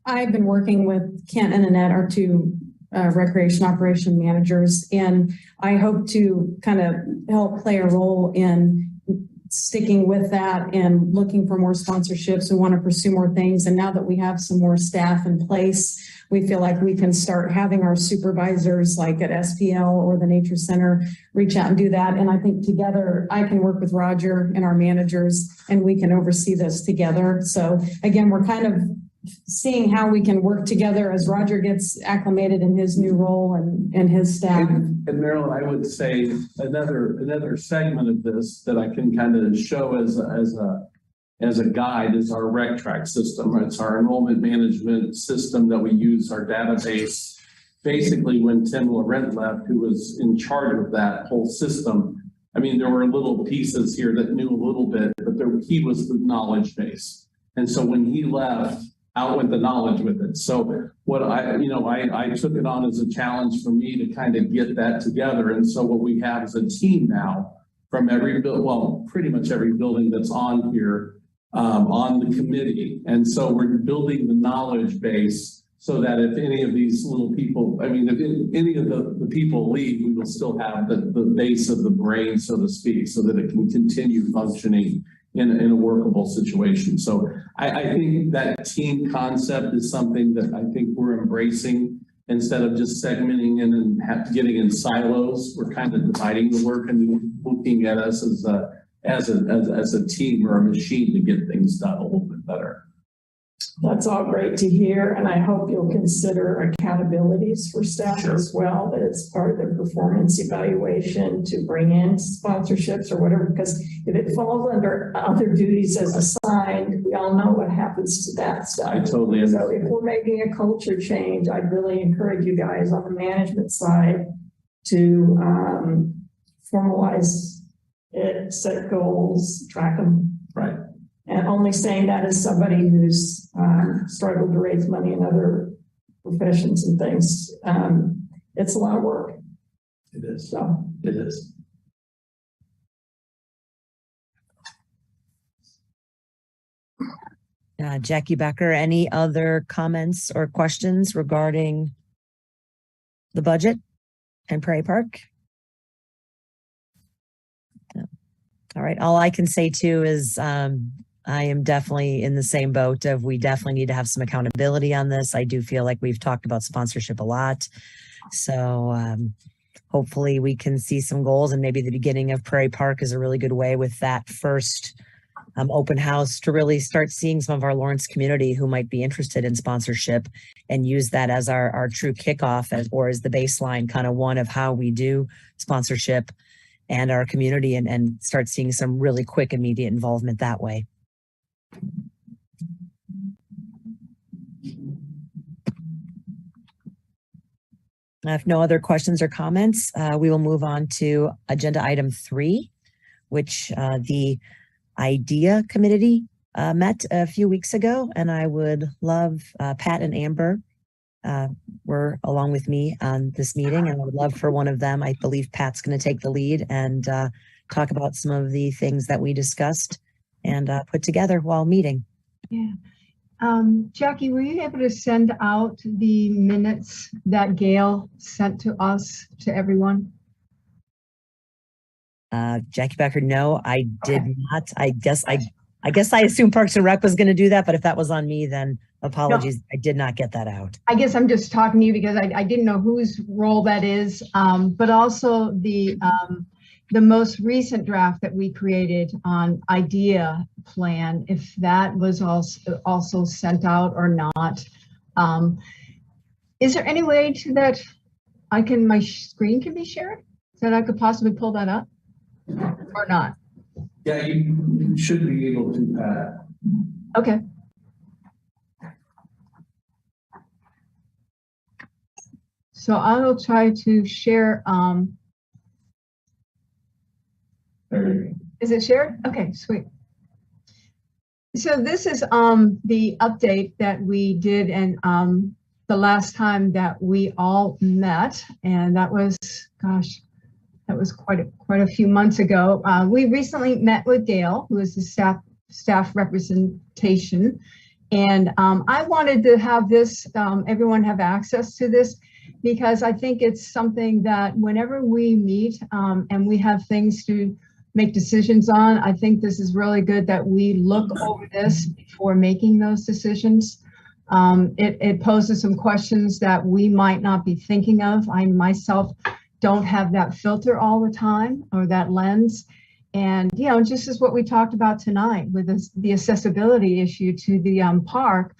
Speaker 10: I've been working with Kent and Annette, our two recreation operation managers, and I hope to kind of help play a role in sticking with that and looking for more sponsorships. We want to pursue more things. And now that we have some more staff in place, we feel like we can start having our supervisors like at SPL or the Nature Center reach out and do that. And I think together I can work with Roger and our managers and we can oversee this together. So again, we're kind of seeing how we can work together as Roger gets acclimated in his new role and his staff.
Speaker 1: And Marilyn, I would say another segment of this that I can kind of show as a guide is our rec track system. It's our enrollment management system that we use, our database. Basically, when Tim Laurent left, who was in charge of that whole system, I mean, there were little pieces here that knew a little bit, but he was the knowledge base. And so when he left, out went the knowledge with it. So what I took it on as a challenge for me to kind of get that together. And so what we have is a team now from pretty much every building that's on here, on the committee. And so we're building the knowledge base so that if any of these little people, if any of the people leave, we will still have the base of the brain, so to speak, so that it can continue functioning in a workable situation. So I think that team concept is something that I think we're embracing. Instead of just segmenting in and getting in silos, we're kind of dividing the work and looking at us as a team or a machine to get things done a little bit better.
Speaker 9: That's all great to hear, and I hope you'll consider accountabilities for staff as well, that it's part of their performance evaluation to bring in sponsorships or whatever, because if it falls under other duties as assigned, we all know what happens to that stuff.
Speaker 1: I totally understand.
Speaker 9: So if we're making a culture change, I'd really encourage you guys on the management side to formalize it, set goals, track them.
Speaker 1: Right.
Speaker 9: And only saying that as somebody who's struggled to raise money in other professions and things. It's a lot of work.
Speaker 1: It is.
Speaker 9: So
Speaker 1: It is.
Speaker 2: Jackie Becker, any other comments or questions regarding the budget and Prairie Park? No. All right. All I can say too is I am definitely in the same boat of we definitely need to have some accountability on this. I do feel like we've talked about sponsorship a lot. So hopefully we can see some goals, and maybe the beginning of Prairie Park is a really good way with that first open house to really start seeing some of our Lawrence community who might be interested in sponsorship, and use that as our true kickoff or as the baseline kind of one of how we do sponsorship and our community, and start seeing some really quick, immediate involvement that way. If no other questions or comments, we will move on to agenda item 3, which the I.D.E.A committee met a few weeks ago, and I would love Pat and Amber were along with me on this meeting, and I would love for one of them, I believe Pat's going to take the lead and talk about some of the things that we discussed and put together while meeting.
Speaker 10: Yeah. Jackie, were you able to send out the minutes that Gail sent to us, to everyone?
Speaker 2: Jackie Becker, no, I did not. I guess I assumed Parks and Rec was going to do that, but if that was on me, then apologies. No. I did not get that out.
Speaker 10: I guess I'm just talking to you because I didn't know whose role that is, but also the most recent draft that we created on I.D.E.A plan, if that was also sent out or not. Is there any way to that my screen can be shared so that I could possibly pull that up or not?
Speaker 1: Yeah, you should be able to, Pat.
Speaker 10: Okay. So I will try to share.
Speaker 1: There you go.
Speaker 10: Is it shared? Okay, sweet. So this is the update that we did, and the last time that we all met, and that was, gosh, that was quite a few months ago. We recently met with Gail, who is the staff representation, and I wanted to have this, everyone have access to this, because I think it's something that whenever we meet and we have things to make decisions on, I think this is really good that we look over this before making those decisions. It poses some questions that we might not be thinking of. I myself don't have that filter all the time, or that lens. And, you know, just as what we talked about tonight with the accessibility issue to the park,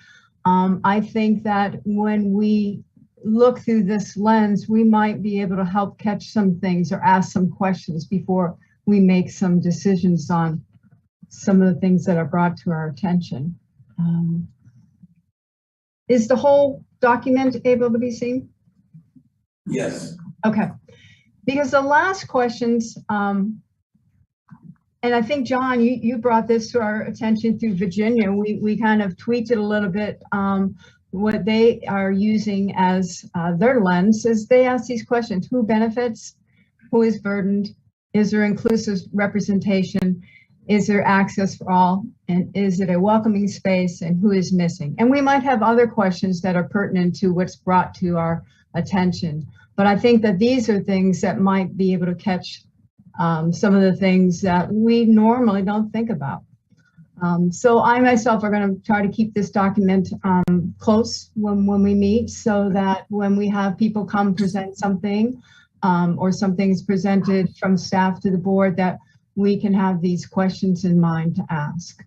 Speaker 10: I think that when we look through this lens, we might be able to help catch some things or ask some questions before we make some decisions on some of the things that are brought to our attention. Is the whole document able to be seen?
Speaker 1: Yes.
Speaker 10: Okay. Because the last questions, and I think, John, you brought this to our attention through Virginia. We kind of tweaked it a little bit. What they are using as their lens is they ask these questions: who benefits? Who is burdened? Is there inclusive representation? Is there access for all? And is it a welcoming space? And who is missing? And we might have other questions that are pertinent to what's brought to our attention. But I think that these are things that might be able to catch some of the things that we normally don't think about. So I myself are going to try to keep this document close when we meet, so that when we have people come present something, or something's presented from staff to the board, that we can have these questions in mind to ask.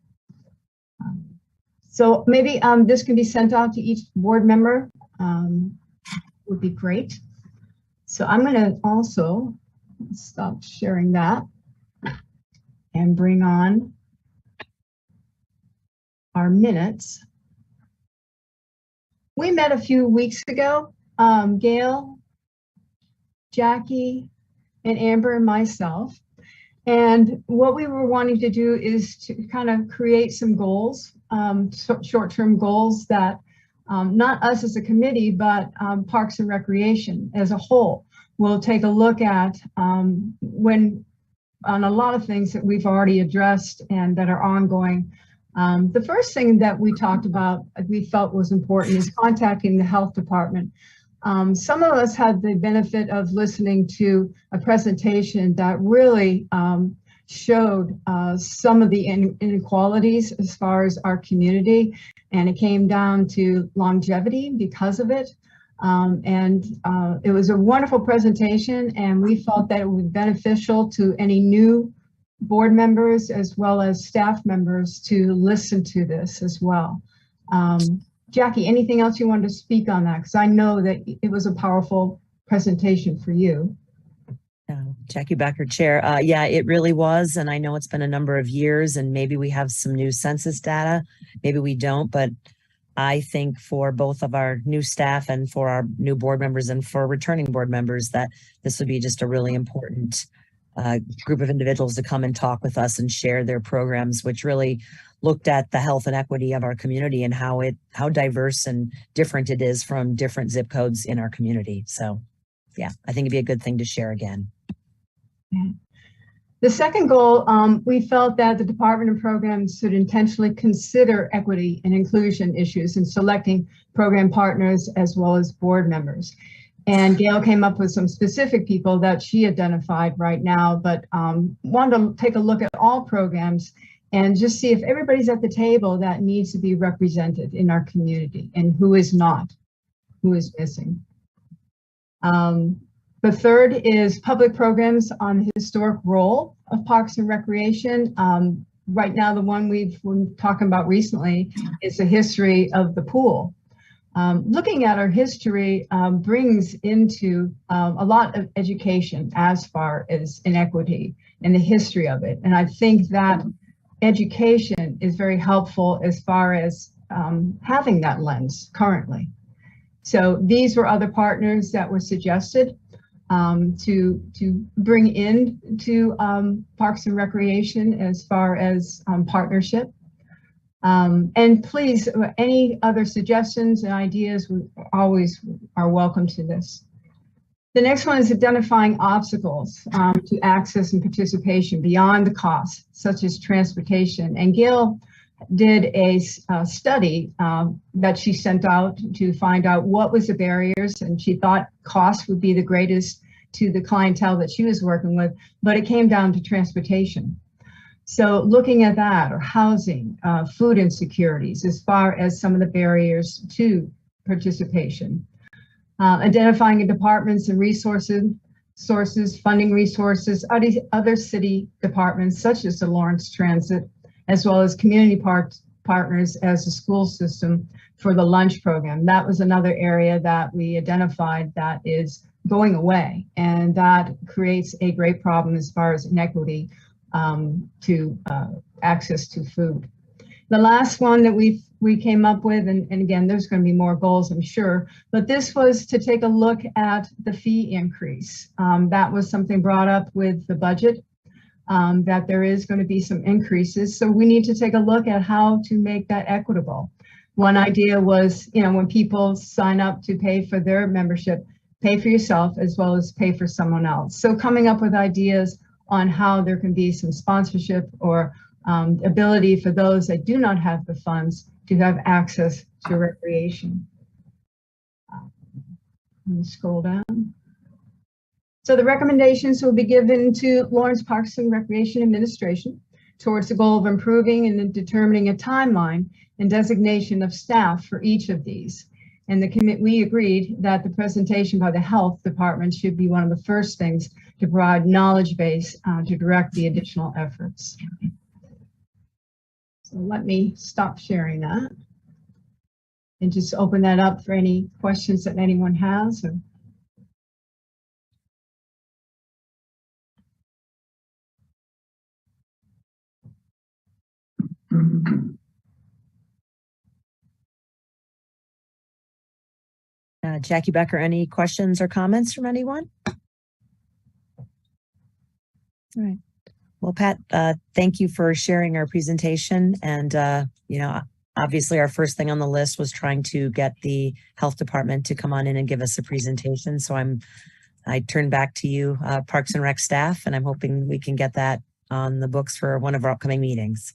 Speaker 10: So maybe this can be sent out to each board member, would be great. So I'm going to also stop sharing that and bring on our minutes. We met a few weeks ago, Gail, Jackie, and Amber and myself, And what we were wanting to do is to kind of create some goals, short-term goals that not us as a committee, but Parks and Recreation as a whole will take a look at when on a lot of things that we've already addressed and that are ongoing. The first thing that we talked about, we felt was important, is contacting the health department. Some of us had the benefit of listening to a presentation that really showed some of the inequalities as far as our community, and it came down to longevity because of it. It was a wonderful presentation, and we felt that it would be beneficial to any new board members as well as staff members to listen to this as well. Jackie, anything else you wanted to speak on that? Because I know that it was a powerful presentation for you.
Speaker 2: Jackie Becker, Chair. Yeah, it really was. And I know it's been a number of years, and maybe we have some new census data. Maybe we don't, but I think for both of our new staff and for our new board members and for returning board members, that this would be just a really important group of individuals to come and talk with us and share their programs, which really looked at the health and equity of our community and how diverse and different it is from different zip codes in our community. So yeah, I think it'd be a good thing to share again.
Speaker 10: The second goal, we felt that the Department of Programs should intentionally consider equity and inclusion issues in selecting program partners as well as board members. And Gail came up with some specific people that she identified right now, but wanted to take a look at all programs and just see if everybody's at the table that needs to be represented in our community and who is not, who is missing. The third is public programs on the historic role of Parks and Recreation. Right now, the one we've been talking about recently is the history of the pool. Looking at our history brings into a lot of education as far as inequity and the history of it. And I think that education is very helpful as far as having that lens currently. So these were other partners that were suggested to bring in to Parks and Recreation as far as partnership. And please, any other suggestions and ideas, we always are welcome to this. The next one is identifying obstacles to access and participation beyond the cost, such as transportation. And Gail did a study that she sent out to find out what was the barriers, and she thought cost would be the greatest to the clientele that she was working with, but it came down to transportation. So looking at that, or housing, food insecurities, as far as some of the barriers to participation. Identifying departments and sources, funding resources, other city departments, such as the Lawrence Transit, as well as community partners as the school system for the lunch program. That was another area that we identified that is going away, and that creates a great problem as far as inequity to access to food. The last one that we came up with, and again, there's going to be more goals, I'm sure, but this was to take a look at the fee increase. That was something brought up with the budget, that there is going to be some increases. So we need to take a look at how to make that equitable. One idea was, when people sign up to pay for their membership, pay for yourself as well as pay for someone else. So coming up with ideas on how there can be some sponsorship or ability for those that do not have the funds to have access to recreation. Let me scroll down. So the recommendations will be given to Lawrence Parks and Recreation Administration towards the goal of improving and then determining a timeline and designation of staff for each of these. And we agreed that the presentation by the health department should be one of the first things to provide knowledge base to direct the additional efforts. So let me stop sharing that and just open that up for any questions that anyone has.
Speaker 2: Jackie Becker, any questions or comments from anyone? All right. Well, Pat, thank you for sharing our presentation. And, obviously our first thing on the list was trying to get the health department to come on in and give us a presentation. So I turn back to you, Parks and Rec staff, and I'm hoping we can get that on the books for one of our upcoming meetings.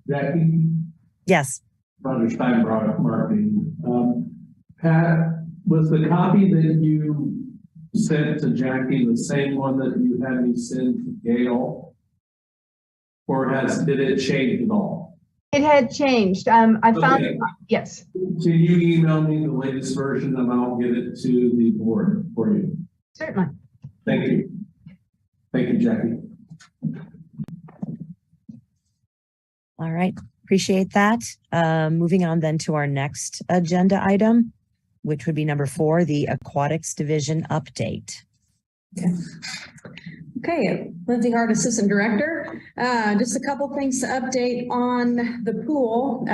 Speaker 1: Jackie?
Speaker 2: Yes.
Speaker 1: Roger Steinbrock, marketing. Pat, was the copy that you sent to Jackie the same one that you had me send to Gail? Or did it change at all?
Speaker 10: It had changed. I found,
Speaker 1: Okay.
Speaker 10: yes.
Speaker 1: Can you email me the latest version and I'll get it to the board for you?
Speaker 10: Certainly.
Speaker 1: Thank you. Thank you, Jackie.
Speaker 2: All right. Appreciate that. Moving on then to our next agenda item, which would be number 4, the Aquatics Division update.
Speaker 10: Okay, Lindsay Hart, Assistant Director. Just a couple things to update on the pool.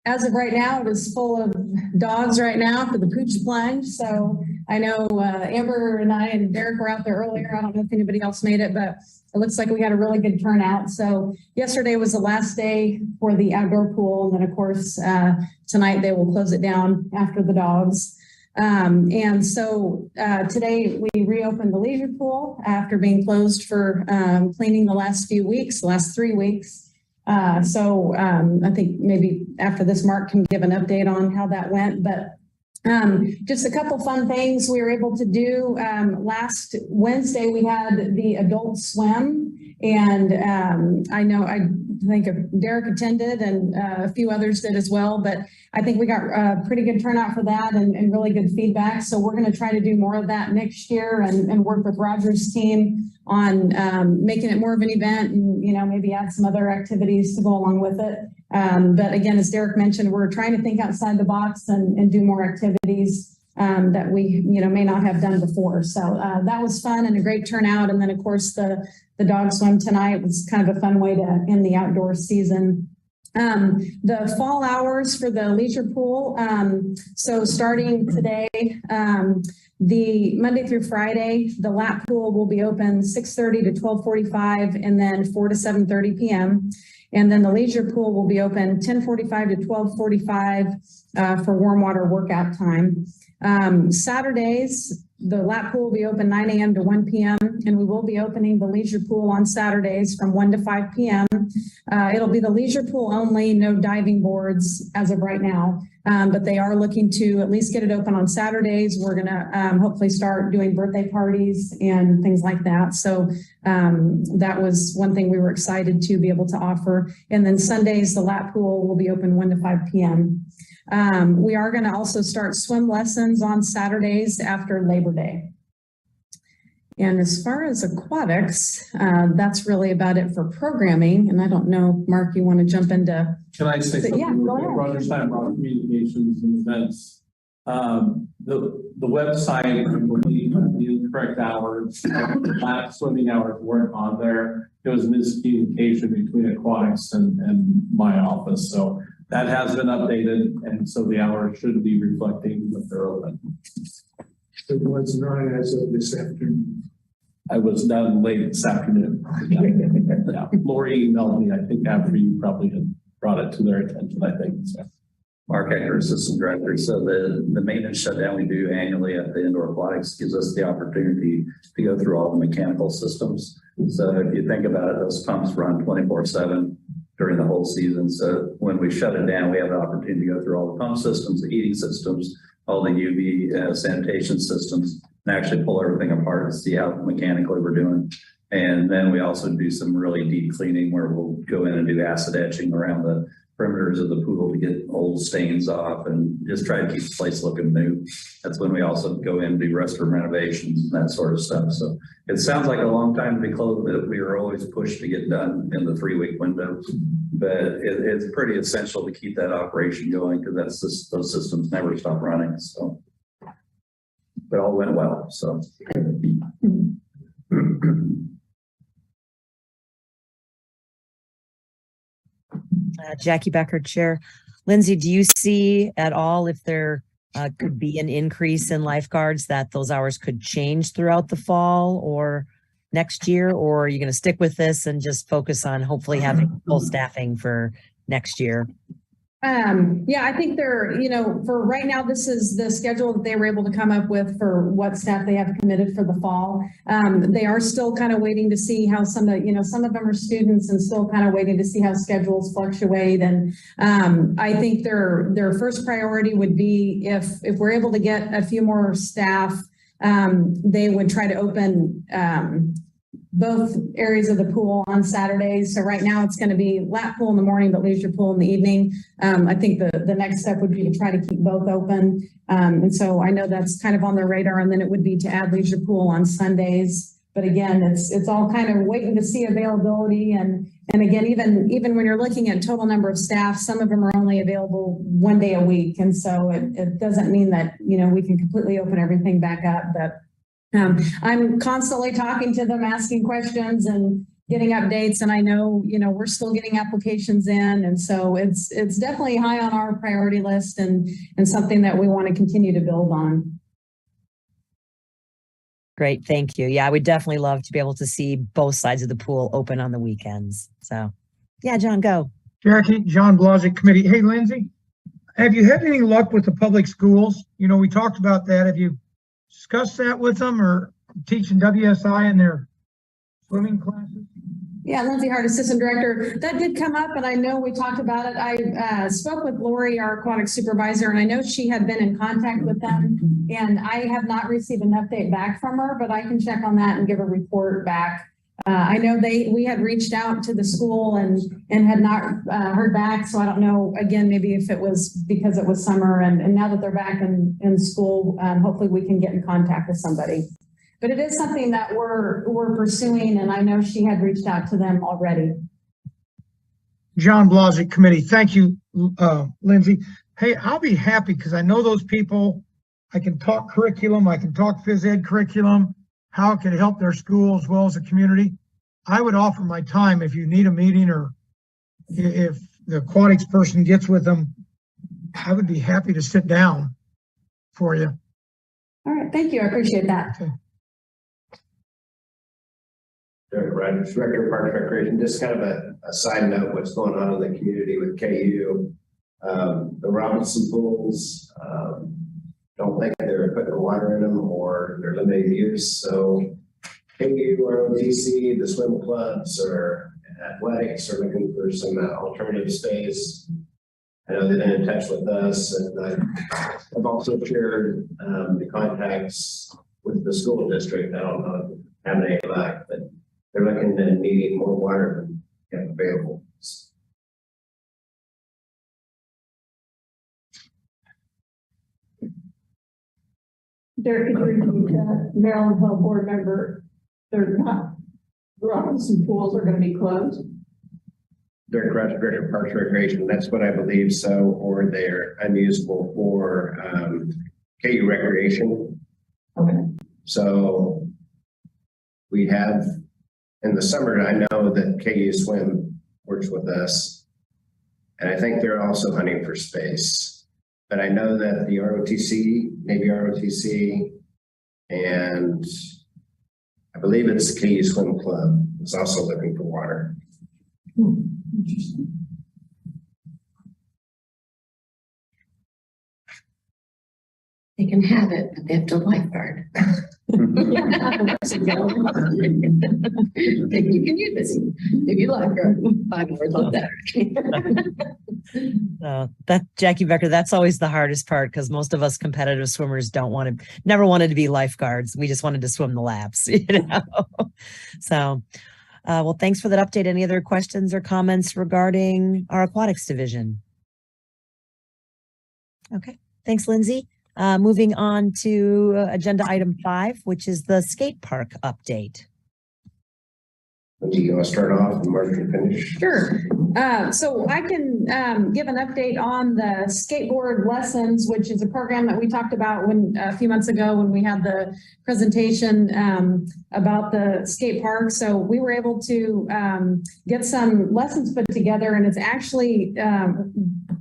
Speaker 10: As of right now, it is full of dogs right now for the pooch plunge. So I know Amber and I and Derek were out there earlier. I don't know if anybody else made it, but it looks like we had a really good turnout. So yesterday was the last day for the outdoor pool. And then of course, tonight they will close it down after the dogs. And so today we reopened the leisure pool after being closed for cleaning the last 3 weeks. So I think maybe after this, Mark can give an update on how that went, but just a couple fun things we were able to do. Last Wednesday, we had the adult swim, and I think Derek attended and a few others did as well, but I think we got a pretty good turnout for that and really good feedback. So we're going to try to do more of that next year and work with Roger's team on making it more of an event and, maybe add some other activities to go along with it. But again, as Derek mentioned, we're trying to think outside the box and do more activities that we, may not have done before. So that was fun and a great turnout. And then of course the dog swim tonight was kind of a fun way to end the outdoor season. The fall hours for the leisure pool. So starting today, the Monday through Friday, the lap pool will be open 6:30 to 12:45 and then 4 to 7:30 p.m. And then the leisure pool will be open 10:45 to 12:45 for warm water workout time. Saturdays, the lap pool will be open 9 a.m. to 1 p.m. and we will be opening the leisure pool on Saturdays from 1 to 5 p.m. It'll be the leisure pool only, no diving boards as of right now, but they are looking to at least get it open on Saturdays. We're going to hopefully start doing birthday parties and things like that. So that was one thing we were excited to be able to offer. And then Sundays, the lap pool will be open 1 to 5 p.m. We are going to also start swim lessons on Saturdays after Labor Day. And as far as aquatics, that's really about it for programming. And I don't know, Mark, you want to jump into?
Speaker 1: Can I say something?
Speaker 10: Yeah, go ahead.
Speaker 1: Roger Steinbrock, communications and events. The website, the incorrect hours, lap swimming hours weren't on there. There was miscommunication between aquatics and my office. So that has been updated. And so the hours should be reflecting that they're open.
Speaker 4: It was not as of this afternoon.
Speaker 1: I was done late this afternoon. Yeah. Lori emailed me, I think after you probably had brought it to their attention, I think. So.
Speaker 6: Mark Ecker, Assistant Director. So the maintenance shutdown we do annually at the indoor aquatics gives us the opportunity to go through all the mechanical systems. So if you think about it, those pumps run 24/7 during the whole season. So when we shut it down, we have the opportunity to go through all the pump systems, the heating systems, all the UV sanitation systems, and actually pull everything apart and see how mechanically we're doing. And then we also do some really deep cleaning where we'll go in and do acid etching around the perimeters of the pool to get old stains off and just try to keep the place looking new. That's when we also go in and do restroom renovations and that sort of stuff. So it sounds like a long time to be closed, but we were always pushed to get done in the 3-week window. But it's pretty essential to keep that operation going because those systems never stop running. So it all went well. So.
Speaker 2: Jackie Becker, Chair. Lindsay, do you see at all if there could be an increase in lifeguards, that those hours could change throughout the fall or next year? Or are you going to stick with this and just focus on hopefully having full staffing for next year?
Speaker 10: Yeah, I think they're, for right now, this is the schedule that they were able to come up with for what staff they have committed for the fall. They are still kind of waiting to see how some of them are students and still kind of waiting to see how schedules fluctuate. And I think their first priority would be if we're able to get a few more staff, they would try to open both areas of the pool on Saturdays. So right now it's going to be lap pool in the morning, but leisure pool in the evening. I think the next step would be to try to keep both open. And so I know that's kind of on their radar, and then it would be to add leisure pool on Sundays. But again, it's all kind of waiting to see availability. And again, even when you're looking at total number of staff, some of them are only available one day a week. And so it doesn't mean that, we can completely open everything back up. But I'm constantly talking to them, asking questions and getting updates. And I know, we're still getting applications in. And so it's definitely high on our priority list and something that we want to continue to build on.
Speaker 2: Great. Thank you. Yeah, I would definitely love to be able to see both sides of the pool open on the weekends. So yeah, John, go.
Speaker 8: Jackie, John Blozic Committee. Hey, Lindsay, have you had any luck with the public schools? We talked about that. Have you discussed that with them, or teaching WSI in their swimming classes?
Speaker 10: Yeah, Lindsay Hart, Assistant Director. That did come up, and I know we talked about it. I spoke with Lori, our aquatic supervisor, and I know she had been in contact with them, and I have not received an update back from her, but I can check on that and give a report back. I know we had reached out to the school and had not heard back. So I don't know, again, maybe if it was because it was summer and now that they're back in school, hopefully we can get in contact with somebody. But it is something that we're pursuing, and I know she had reached out to them already.
Speaker 8: John Blozic Committee. Thank you, Lindsay. Hey, I'll be happy because I know those people. I can talk curriculum. I can talk phys ed curriculum, how it can help their school as well as the community. I would offer my time if you need a meeting, or if the aquatics person gets with them, I would be happy to sit down for you.
Speaker 10: All right, thank you. I appreciate that.
Speaker 8: Okay.
Speaker 5: Derek Rogers, Director of Parks and Recreation. Just kind of a side note, what's going on in the community with KU. The Robinson pools don't think they're putting water in them, or they're limiting use. So KU, ROTC, the swim clubs or athletics are looking for some alternative space. I know they've been in touch with us, and I've also shared the contacts with the school district. I don't know if they have any luck, but they're looking and needing more water than they have available.
Speaker 9: Derek, could you repeat Maryland Hill board member, they're not, Robinson pools are going to be closed?
Speaker 5: Derek Rogers, Director of Parks and Recreation. That's what I believe so, or they're unusable for KU recreation.
Speaker 9: Okay.
Speaker 5: So we have, in the summer, I know that KU Swim works with us, and I think they're also hunting for space. But I know that the ROTC, maybe ROTC, and I believe it's the KU Swim Club is also looking for water.
Speaker 9: Interesting.
Speaker 3: They can have it, but they have to lifeguard. You can use this if you lifeguard 5 hours on Saturday.
Speaker 2: That Jackie Becker, that's always the hardest part, because most of us competitive swimmers never wanted to be lifeguards. We just wanted to swim the laps, So, well, thanks for that update. Any other questions or comments regarding our aquatics division? Okay, thanks, Lindsay. Moving on to agenda item 5, which is the skate park update.
Speaker 5: Do you want to start off and Mark can finish?
Speaker 10: Sure. So I can give an update on the skateboard lessons, which is a program that we talked about a few months ago when we had the presentation about the skate park. So we were able to get some lessons put together, and it's actually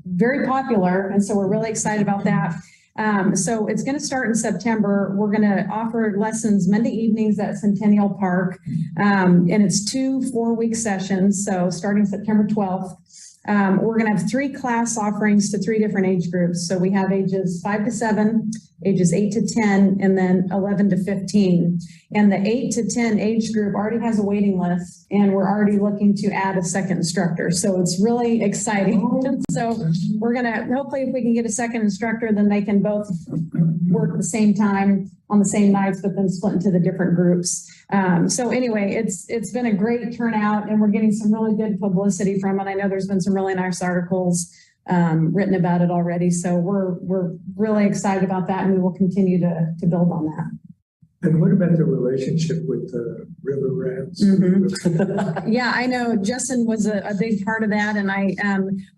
Speaker 10: very popular. And so we're really excited about that. So it's going to start in September. We're going to offer lessons Monday evenings at Centennial Park. And it's 2 4-week sessions. So starting September 12th. We're going to have 3 class offerings to 3 different age groups. So we have ages 5 to 7, ages 8 to 10, and then 11 to 15. And the 8 to 10 age group already has a waiting list, and we're already looking to add a second instructor. So it's really exciting. So we're going to, hopefully if we can get a second instructor, then they can both work at the same time on the same nights, but then split into the different groups. So anyway, it's been a great turnout, and we're getting some really good publicity from it. I know there's been some really nice articles written about it already. So we're really excited about that, and we will continue to build on that.
Speaker 4: And what about the relationship with the river rats?
Speaker 10: Yeah, I know Justin was a big part of that. And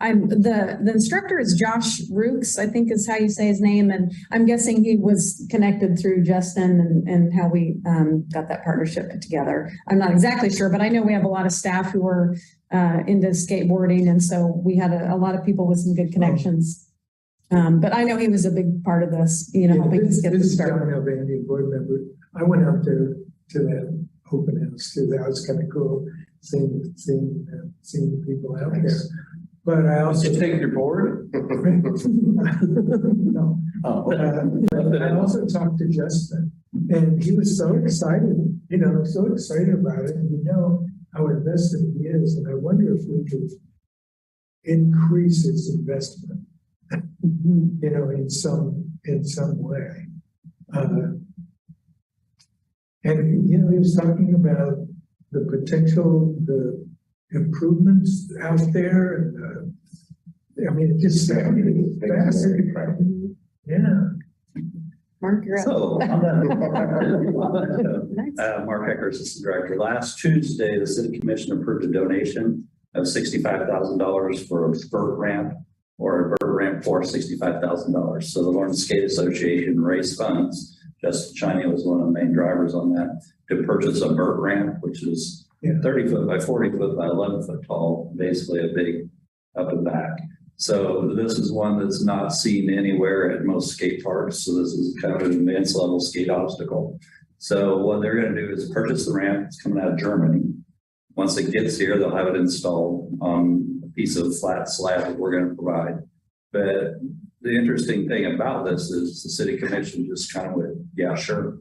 Speaker 10: the instructor is Josh Rooks, I think is how you say his name. And I'm guessing he was connected through Justin and how we got that partnership put together. I'm not exactly sure, but I know we have a lot of staff who are into skateboarding. And so we had a lot of people with some good connections. But I know he was a big part of this, helping us get this started.
Speaker 4: This is John L. board member. I went out there to that open house too. That was kind of cool, seeing the people out there. But I also
Speaker 1: take your board.
Speaker 4: No. I also talked to Justin, and he was so excited, so excited about it. And how invested he is, and I wonder if we could increase his investment. In some way. And, he was talking about the potential, the improvements out there. And, it just sounded fascinating. Yeah.
Speaker 10: Mark, you're up.
Speaker 6: So, on that, Mark Hecker, Assistant Director. Last Tuesday, the City Commission approved a donation of $65,000 for a Vert ramp, or a Vert ramp for $65,000. So the Lawrence Skate Association raised funds. Justin Chiney was one of the main drivers on that, to purchase a Vert ramp, which is 30 foot by 40 foot by 11 foot tall, basically a big up and back. So this is one that's not seen anywhere at most skate parks. So this is kind of an advanced level skate obstacle. So what they're going to do is purchase the ramp. It's coming out of Germany. Once it gets here, they'll have it installed on a piece of flat slab that we're going to provide. But the interesting thing about this is the City Commission just kind of went, yeah, sure,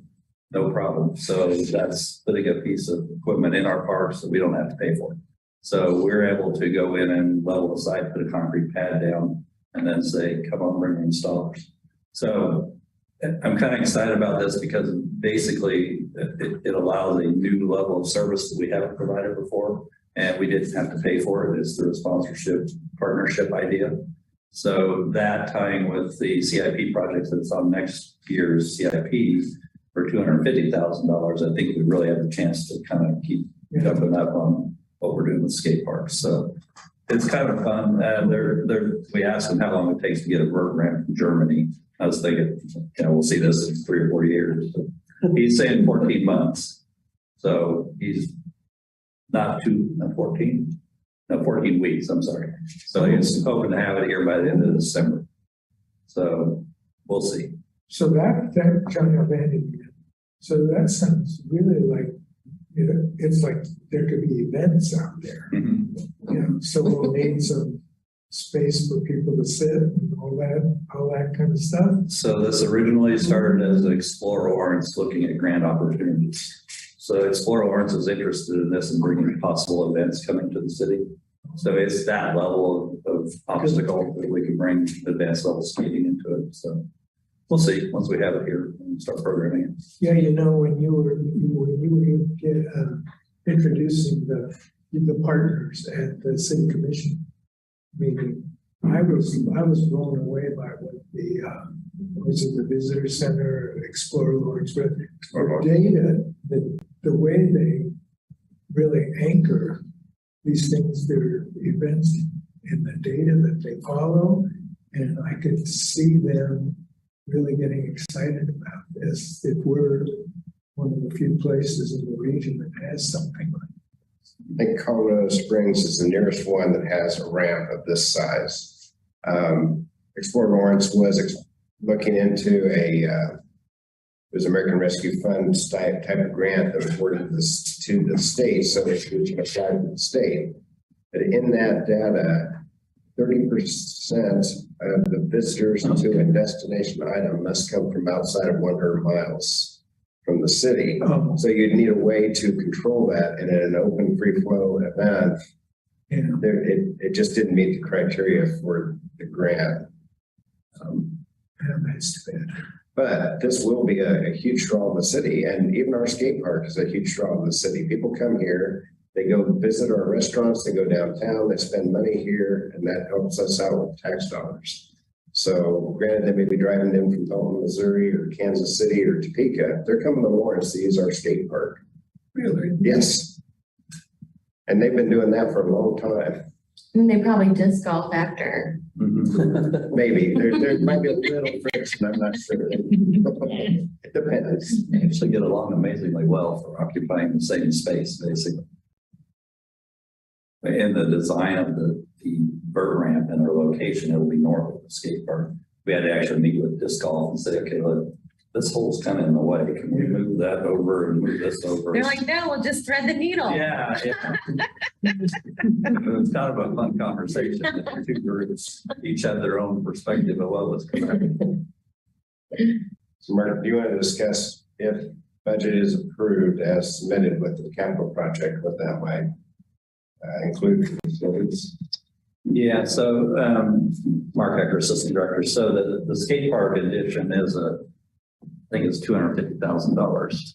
Speaker 6: no problem. So that's putting a piece of equipment in our parks that we don't have to pay for. So we're able to go in and level the site, put a concrete pad down, and then say, come on, bring your installers. So I'm kind of excited about this because basically it allows a new level of service that we haven't provided before, and we didn't have to pay for it. It's through a sponsorship partnership idea. So that tying with the CIP projects that's on next year's CIP for $250,000, I think we really have the chance to kind of keep jumping up on what we're doing with skate parks. So it's kind of fun. We asked him how long it takes to get a Vert ramp from Germany. I was thinking, we'll see this in 3 or 4 years. But he's saying 14 months. So he's not 14 weeks, I'm sorry. So he's hoping to have it here by the end of December. So we'll see.
Speaker 4: So that John Vandy, so that sounds really like, it's like there could be events out there. So we'll need some space for people to sit and all that kind of stuff.
Speaker 6: So this originally started as Explore Lawrence looking at grant opportunities. So Explore Lawrence is interested in this and bringing possible events coming to the city. So it's that level of obstacle that we can bring advanced level skating into it. So we'll see once we have it here and start programming it.
Speaker 4: Yeah, when you were introducing the partners at the City Commission meeting, I was blown away by what the visitor center, Explore Lawrence, but the data, the way they really anchor these things, their events, and the data that they follow, and I could see them really getting excited about this. If we're one of the few places in the region that has something like this.
Speaker 5: I think Colorado Springs is the nearest one that has a ramp of this size. Explore Lawrence was looking into it was American Rescue Fund type of grant that was awarded this to the state, so it can apply to the state. But in that data, 30% of the visitors to a destination item must come from outside of 100 miles from the city.
Speaker 4: Oh.
Speaker 5: So you'd need a way to control that, and in an open free flow event, it just didn't meet the criteria for the grant.
Speaker 4: That's too bad.
Speaker 5: But this will be a huge draw in the city, and even our skate park is a huge draw in the city. People come here, they go visit our restaurants, they go downtown, they spend money here, and that helps us out with tax dollars. So granted, they may be driving in from Dalton, Missouri, or Kansas City, or Topeka. They're coming to Lawrence to use our skate park.
Speaker 4: Really?
Speaker 5: Yes. And they've been doing that for a long time.
Speaker 3: And they probably disc golf after.
Speaker 5: Maybe. There might be a little friction, I'm not sure. It depends.
Speaker 6: They actually get along amazingly well for occupying the same space, basically. In the design of the Vert ramp and our location, it will be north of the skate park. We had to actually meet with disc golf and say, okay, look, this hole's kind of in the way. Can we move that over and move this over?
Speaker 10: They're like, no, we'll just thread the needle.
Speaker 6: Yeah. It was kind of a fun conversation. The two groups each had their own perspective of what was correct.
Speaker 5: So Mark, do you want to discuss if budget is approved as submitted with the capital project, what that might include facilities?
Speaker 6: Yeah, so Mark Ecker, Assistant Director. So the skate park addition is I think it's $250,000.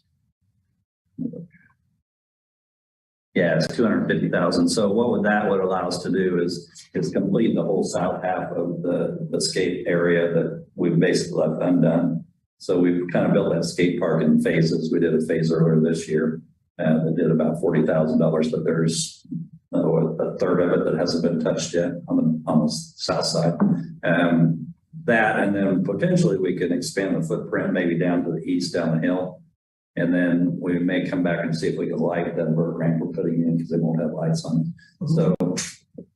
Speaker 6: Yeah, it's $250,000. So what would allow us to do is complete the whole south half of the skate area that we've basically left undone. So we've kind of built that skate park in phases. We did a phase earlier this year that did about $40,000, but there's a third of it that hasn't been touched yet on the south side. That, and then potentially we can expand the footprint maybe down to the east, down the hill. And then we may come back and see if we can light that Vert ramp we're putting in, because they won't have lights on it. So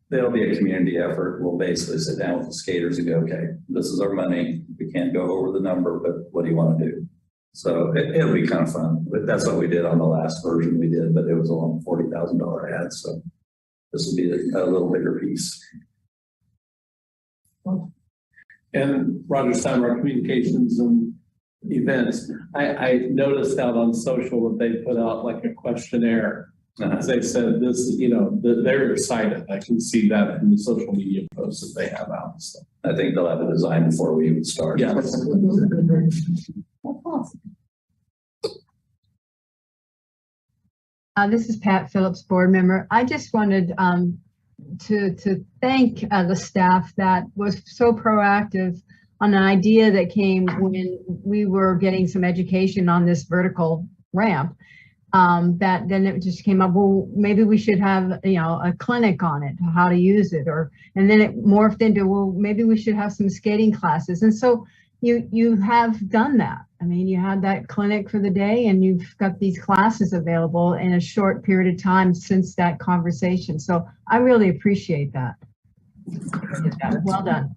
Speaker 6: there'll be a community effort. We'll basically sit down with the skaters and go, okay, this is our money. We can't go over the number, but what do you want to do? So it'll be kind of fun. But that's what we did on the last version we did, but it was a long $40,000 ad. So this will be a little bigger piece.
Speaker 1: And Roger Steinbrock Communications and Events, I noticed out on social that they put out like a questionnaire. As they said, this, they're excited. I can see that in the social media posts that they have out. So
Speaker 6: I think they'll have a design before we even start.
Speaker 1: yeah.
Speaker 10: This is Pat Phillips, board member. I just wanted to thank the staff that was so proactive on an idea that came when we were getting some education on this vertical ramp. That then it just came up, well, maybe we should have, a clinic on it, how to use it, and then it morphed into, well, maybe we should have some skating classes. And so you have done that. I mean, you had that clinic for the day and you've got these classes available in a short period of time since that conversation. So I really appreciate that. Well done.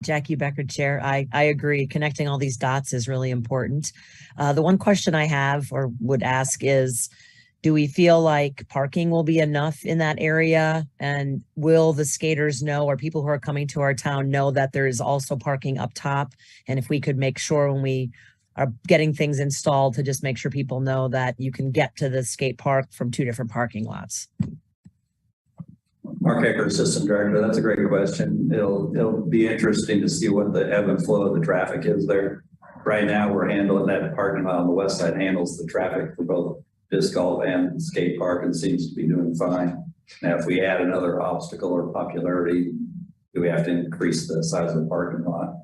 Speaker 2: Jackie Becker, Chair. I agree. Connecting all these dots is really important. The one question I have or would ask is, do we feel like parking will be enough in that area? And will the skaters know, or people who are coming to our town know, that there is also parking up top? And if we could make sure when we are getting things installed to just make sure people know that you can get to the skate park from two different parking lots.
Speaker 6: Mark Ecker, Assistant Director. That's a great question. It'll be interesting to see what the ebb and flow of the traffic is there. Right now, we're handling that parking lot on the west side, handles the traffic for both disc golf and skate park, and seems to be doing fine. Now, if we add another obstacle or popularity, do we have to increase the size of the parking lot?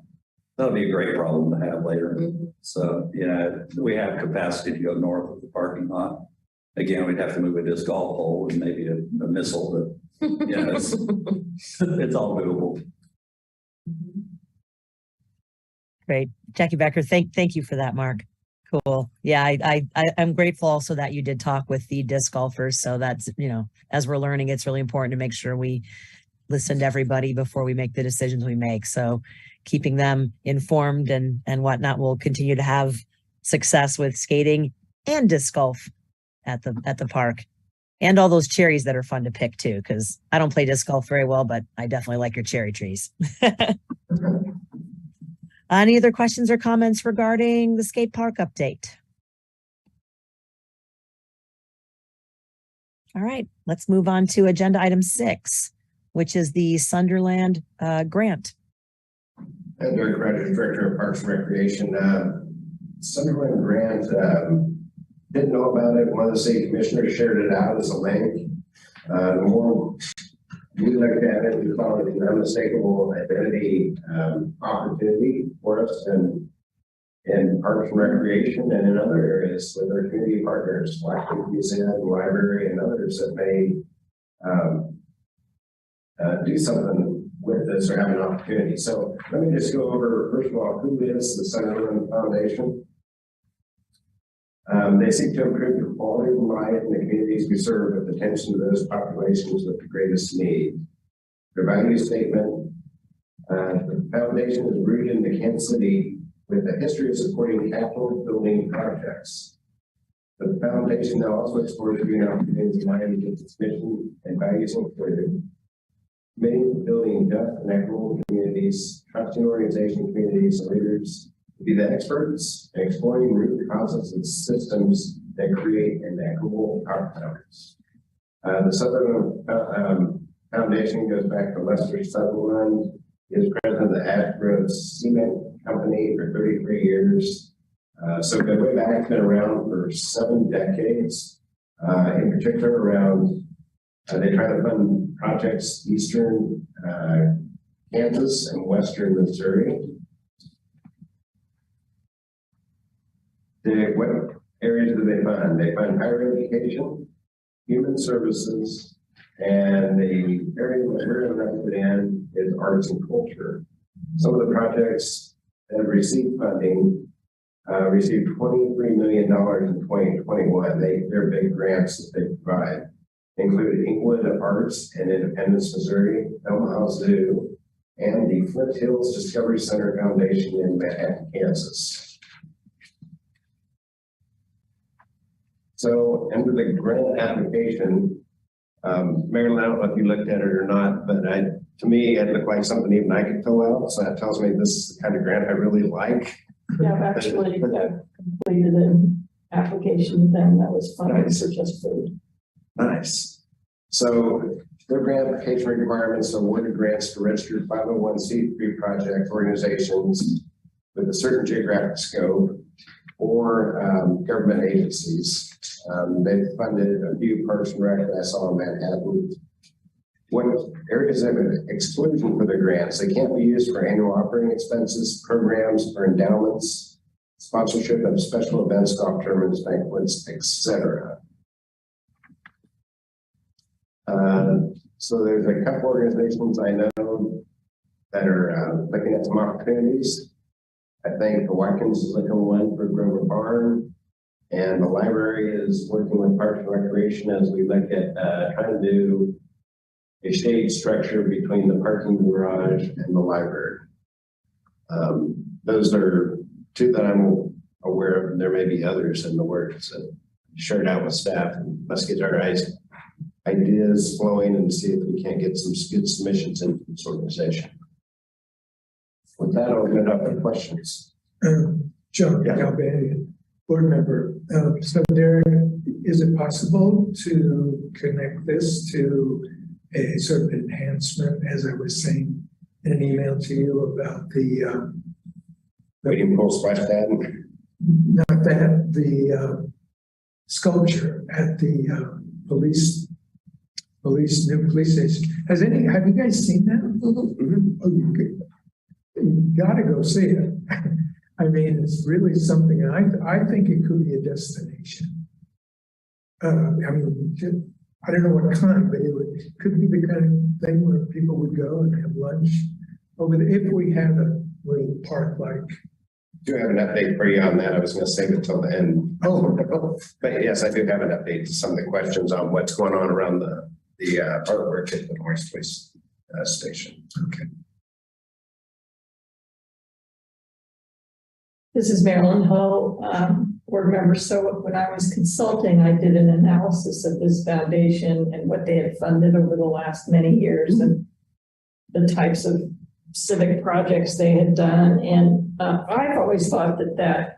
Speaker 6: That'll be a great problem to have later. Mm-hmm. So, we have capacity to go north of the parking lot. Again, we'd have to move a disc golf pole and maybe a missile, but it's all doable.
Speaker 2: Great. Jackie Becker, thank you for that, Mark. Cool. Yeah, I'm grateful also that you did talk with the disc golfers. So that's, as we're learning, it's really important to make sure we listen to everybody before we make the decisions we make. So keeping them informed and whatnot, will continue to have success with skating and disc golf at the park. And all those cherries that are fun to pick too, because I don't play disc golf very well, but I definitely like your cherry trees. Any other questions or comments regarding the skate park update? All right, let's move on to agenda item 6, which is the Sunderland grant.
Speaker 5: Derek Rogers, Director of Parks and Recreation. Sunderland grant, didn't know about it. One of the city commissioners shared it out as a link. The more we looked at it, we found it an unmistakable identity opportunity for us in Parks and Recreation and in other areas with our community partners, like the museum, library, and others that may do something with this or have an opportunity. So let me just go over, first of all, who is the Sunderland Foundation? They seek to improve the quality of life in the communities we serve with attention to those populations with the greatest need. Their value statement, the foundation is rooted in the Kansas City with a history of supporting capital building projects. The foundation now also explores green opportunities in line with its mission and values included. Committing to building just and equitable communities, trusting organization communities and leaders to be the experts in exploring root causes and systems that create inequitable outcomes. The Sunderland Foundation goes back to Lester Sunderland. He is president of the Ash Grove Cement Company for 33 years. So the way back, been around for 7 decades. In particular, around they try to fund projects eastern Kansas and western Missouri. What areas do they fund? They fund higher education, human services, and the area that we're interested in is arts and culture. Some of the projects that have received funding received $23 million in 2021. They're big grants that they provide. Include Inglewood Arts in Independence, Missouri, Omaha Zoo, and the Flint Hills Discovery Center Foundation in Manhattan, Kansas. So, under the grant application, Marilyn, I don't know if you looked at it or not, but to me, it looked like something even I could fill out. So that tells me this is the kind of grant I really like.
Speaker 9: Yeah, I've actually completed an application with them that was funded for just food.
Speaker 5: Nice. So their grant application requirements awarded grants to registered 501c3 project organizations with a certain geographic scope or government agencies. They've funded a few Parks and Rec I saw in Manhattan. What areas of exclusion for the grants? They can't be used for annual operating expenses, programs, or endowments, sponsorship of special events, golf tournaments, banquets, etc. So there's a couple organizations I know that are looking at some opportunities. I think the Watkins is looking one for Grover Barn, and the library is working with Parks and Recreation as we look at trying to do a shade structure between the parking garage and the library. Those are 2 that I'm aware of. There may be others in the works that shared out with staff, and let's get our ideas flowing and see if we can't get some good submissions into this organization. With that, I'll open it up for questions.
Speaker 4: John Galbanian, board member. So Derek, is it possible to connect this to a sort of enhancement, as I was saying in an email to you about the
Speaker 5: Waiting pool splash pad?
Speaker 4: Not that, the sculpture at the new police station. Have you guys seen that?
Speaker 5: Mm-hmm.
Speaker 4: Oh, you gotta go see it. I mean, it's really something, and I think it could be a destination. I mean, I don't know what kind, but it could be the kind of thing where people would go and have lunch over there if we had a little park like.
Speaker 5: Do have an update for you on that. I was going to save it till the end.
Speaker 4: Oh,
Speaker 5: but yes, I do have an update to some of the questions on what's going on around the artwork at the North Place station.
Speaker 4: Okay.
Speaker 9: This is Marilyn Ho, board member. So when I was consulting, I did an analysis of this foundation and what they had funded over the last many years and the types of civic projects they had done. And I've always thought that that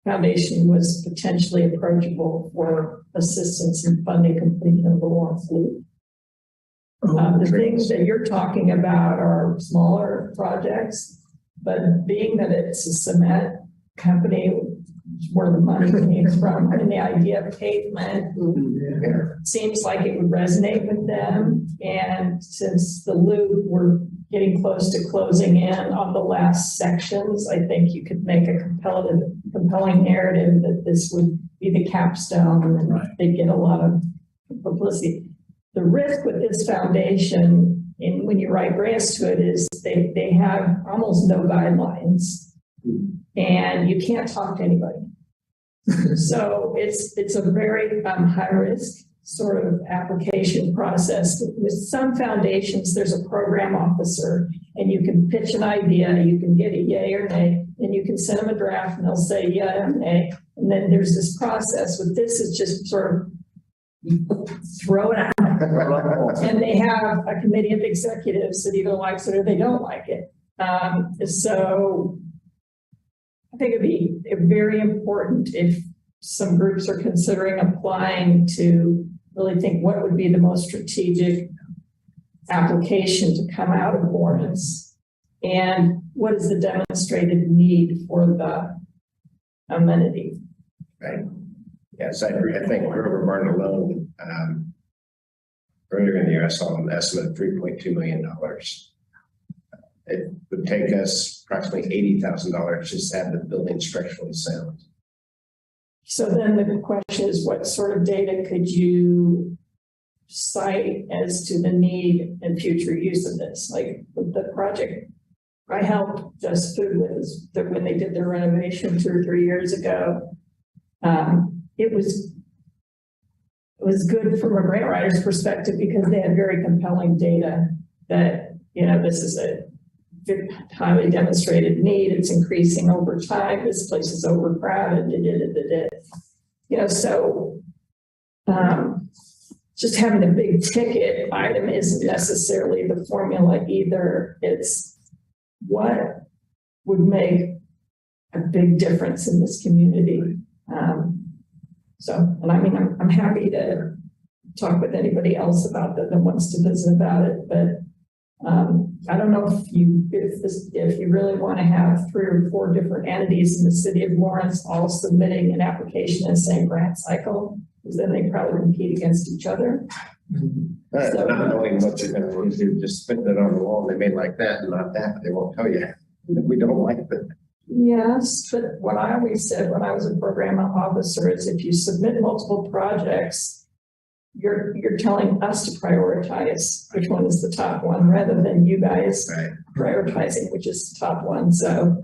Speaker 9: foundation was potentially approachable for assistance in funding completion of the Lawrence Loop. The things that you're talking about are smaller projects, but being that it's a cement company, where the money came from, and the idea of pavement seems like it would resonate with them. And since the loop, we're getting close to closing in on the last sections, I think you could make a compelling narrative that this would be the capstone and they get a lot of publicity. The risk with this foundation, and when you write grants to it, is they have almost no guidelines and you can't talk to anybody. So it's a very high risk sort of application process. With some foundations, there's a program officer and you can pitch an idea, you can get a yay or nay, and you can send them a draft and they'll say yeah or nay. And then there's this process. With this, it's just sort of throw it out. And they have a committee of executives that either likes it or they don't like it. So I think it'd be very important if some groups are considering applying to really think what would be the most strategic application to come out of Lawrence and what is the demonstrated need for the amenity.
Speaker 5: Right. Yes, I agree. I think River Barn alone, earlier in the year, I saw an estimate of $3.2 million. It would take us approximately $80,000 just to have the building structurally sound.
Speaker 9: So then the question is, what sort of data could you cite as to the need and future use of this? Like with the project I helped Just Food with is that when they did their renovation 2 or 3 years ago, it was good from a grant writer's perspective because they had very compelling data that, you know, this is a highly demonstrated need. It's increasing over time. This place is overcrowded. You know, so just having a big ticket item isn't necessarily the formula either. It's what would make a big difference in this community. And I mean, I'm happy to talk with anybody else about that wants to visit about it, but I don't know if you really want to have 3 or 4 different entities in the city of Lawrence all submitting an application in the same grant cycle, because then they probably compete against each other.
Speaker 5: So, not knowing what they're going to do, just spitting it on the wall. They may like that and not that, but they won't tell you that we don't like that.
Speaker 9: Yes, but what I always said when I was a program officer is if you submit multiple projects, you're telling us to prioritize which one is the top one rather than you guys prioritizing which is the top one. So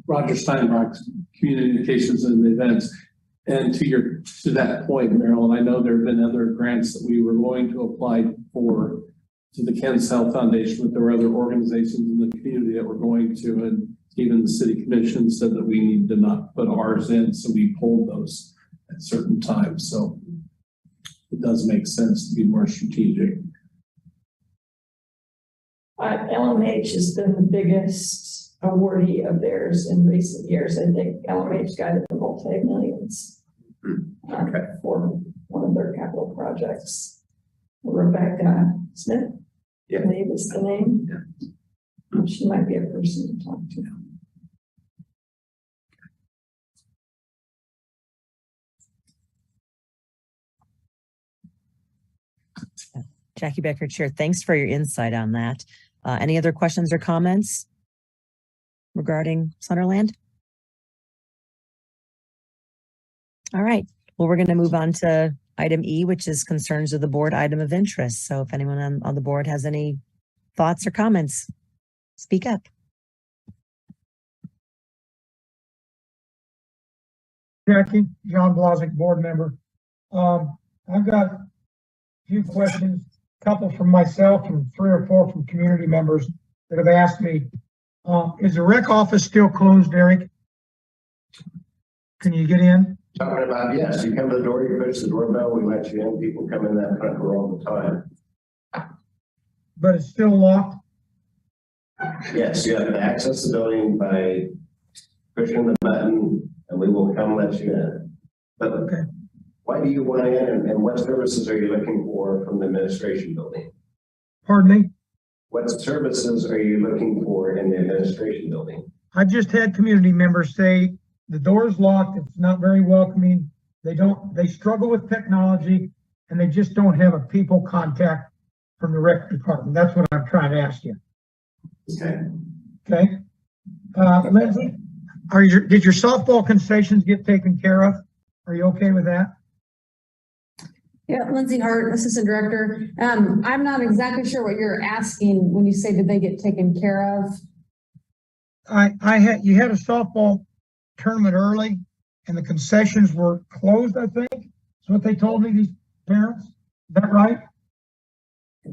Speaker 1: Roger Steinbrock, communications and events. And to that point, Marilyn, I know there have been other grants that we were going to apply for to the Kansas Health Foundation, but there were other organizations in the community that were going to, and even the city commission said that we need to not put ours in, so we pulled those at certain times. So it does make sense to be more strategic.
Speaker 9: LMH has been the biggest awardee of theirs in recent years. I think LMH got into multi-millions for one of their capital projects. Rebecca Smith, I believe is the name. Yeah. She might be a person to talk to.
Speaker 2: Jackie Becker, Chair, thanks for your insight on that. Any other questions or comments regarding Sunderland? All right. Well, we're going to move on to item E, which is concerns of the board item of interest. So if anyone on the board has any thoughts or comments, speak up.
Speaker 8: Jackie, John Blazek, board member. I've got a few questions. couple from myself and 3 or 4 from community members that have asked me, is the rec office still closed, Derek? Can you get in?
Speaker 5: Talking about, yes, you come to the door, you push the doorbell, we let you in, people come in that front door all the time.
Speaker 8: But it's still locked?
Speaker 5: Yes, you have to access the building by pushing the button and we will come let you in. But
Speaker 8: Okay.
Speaker 5: why do you want in and what services are you looking for from the administration building?
Speaker 8: Pardon me?
Speaker 5: What services are you looking for in the administration building?
Speaker 8: I just had community members say the door is locked, it's not very welcoming. They struggle with technology and they just don't have a people contact from the rec department. That's what I'm trying to ask you.
Speaker 5: Okay.
Speaker 8: Okay. Lindsay, did your softball concessions get taken care of? Are you okay with that?
Speaker 10: Yeah, Lindsay Hart, Assistant Director. I'm not exactly sure what you're asking when you say, did they get taken care of?
Speaker 8: You had a softball tournament early and the concessions were closed, I think. That's what they told me, these parents. Is that right?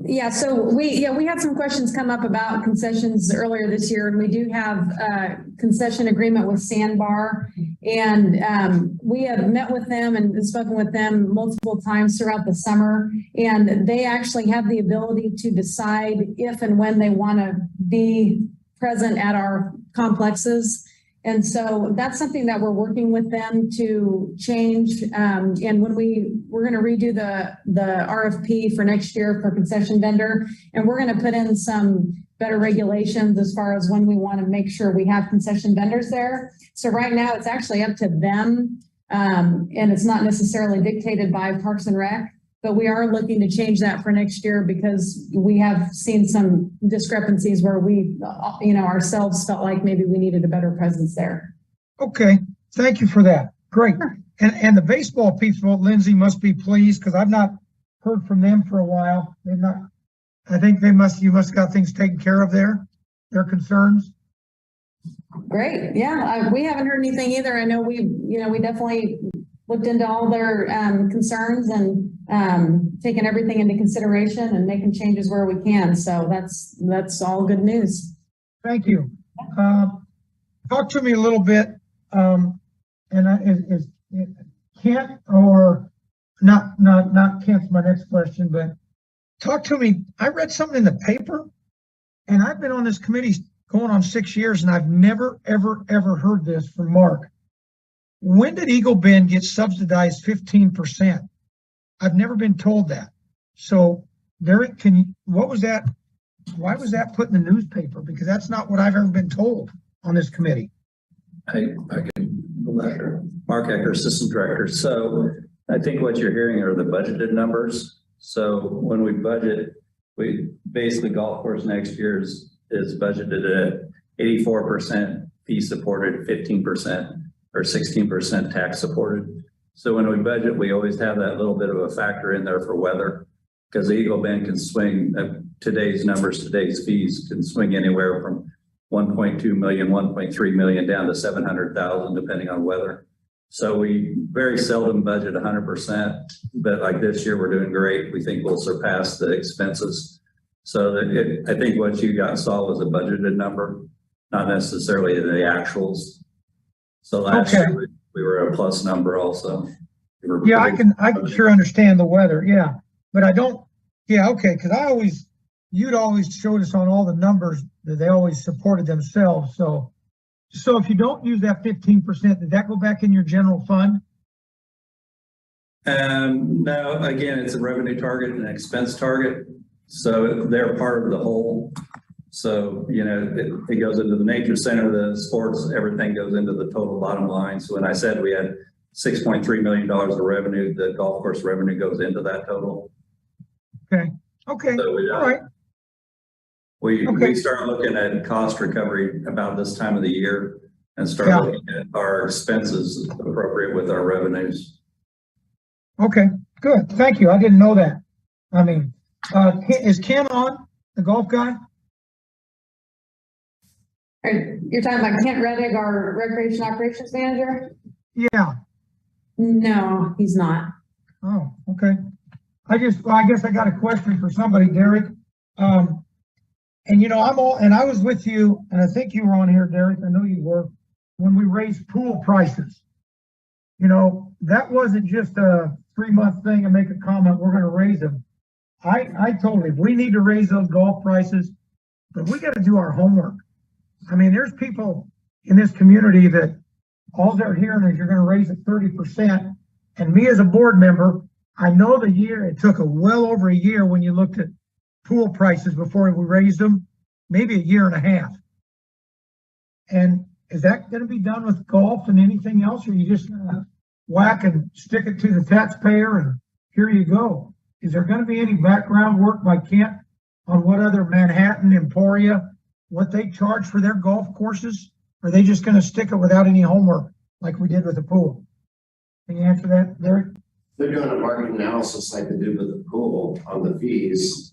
Speaker 10: Yeah, so we had some questions come up about concessions earlier this year, and we do have a concession agreement with Sandbar. And we have met with them and spoken with them multiple times throughout the summer. And they actually have the ability to decide if and when they want to be present at our complexes. And so that's something that we're working with them to change. And when we're going to redo the RFP for next year for concession vendor, and we're going to put in some better regulations as far as when we want to make sure we have concession vendors there. So right now it's actually up to them. And it's not necessarily dictated by Parks and Rec, but we are looking to change that for next year because we have seen some discrepancies where we, ourselves felt like maybe we needed a better presence there.
Speaker 8: Okay, thank you for that. Great. And the baseball people, Lindsay, must be pleased because I've not heard from them for a while. I think you must have got things taken care of there, their concerns.
Speaker 10: Great. Yeah, we haven't heard anything either. I know we definitely looked into all their concerns and taking everything into consideration and making changes where we can. So that's all good news.
Speaker 8: Thank you. Talk to me a little bit, is Kent or not Kent's my next question, but talk to me. I read something in the paper and I've been on this committee going on 6 years and I've never, ever heard this from Mark. When did Eagle Bend get subsidized 15%? I've never been told that. So Derek, what was that? Why was that put in the newspaper? Because that's not what I've ever been told on this committee.
Speaker 6: I can go after Mark Ecker, Assistant Director. So I think what you're hearing are the budgeted numbers. So when we budget, we basically golf course next year is budgeted at 84% fee supported, 15% or 16% tax supported. So when we budget, we always have that little bit of a factor in there for weather because the Eagle Bend can swing today's numbers, today's fees can swing anywhere from 1.2 million, 1.3 million down to 700,000 depending on weather. So we very seldom budget 100%, but like this year we're doing great. We think we'll surpass the expenses. So I think what you saw was a budgeted number, not necessarily the actuals. So last year we were a plus number also.
Speaker 8: Yeah, I can sure understand the weather. Yeah, but I don't. Yeah, okay, because you'd always showed us on all the numbers that they always supported themselves. So if you don't use that 15%, did that go back in your general fund?
Speaker 6: No, again, it's a revenue target and an expense target. So they're part of the whole. So, it goes into the nature center, the sports, everything goes into the total bottom line. So when I said we had $6.3 million of revenue, the golf course revenue goes into that total.
Speaker 8: Okay.
Speaker 6: So
Speaker 8: All right.
Speaker 6: We start looking at cost recovery about this time of the year and start looking at our expenses appropriate with our revenues.
Speaker 8: Okay, good. Thank you. I didn't know that. I mean, is Ken on, the golf guy?
Speaker 10: You're talking about Kent Reddick, our Recreation Operations Manager?
Speaker 8: Yeah.
Speaker 10: No, he's not.
Speaker 8: Oh, okay. I guess I got a question for somebody, Derek. And you know, I was with you, and I think you were on here, Derek, I know you were, when we raised pool prices. You know, that wasn't just a 3-month thing and make a comment, we're gonna raise them. I told him, we need to raise those golf prices, but we gotta do our homework. I mean, there's people in this community that all they're hearing is you're gonna raise it 30%. And me as a board member, I know it took well over a year when you looked at pool prices before we raised them, maybe a year and a half. And is that gonna be done with golf and anything else, or you just gonna whack and stick it to the taxpayer and here you go? Is there gonna be any background work by Kent on what other Manhattan, Emporia, what they charge for their golf courses? Or are they just gonna stick it without any homework like we did with the pool? Can you answer that, Derek?
Speaker 5: They're doing a market analysis like they did with the pool on the fees.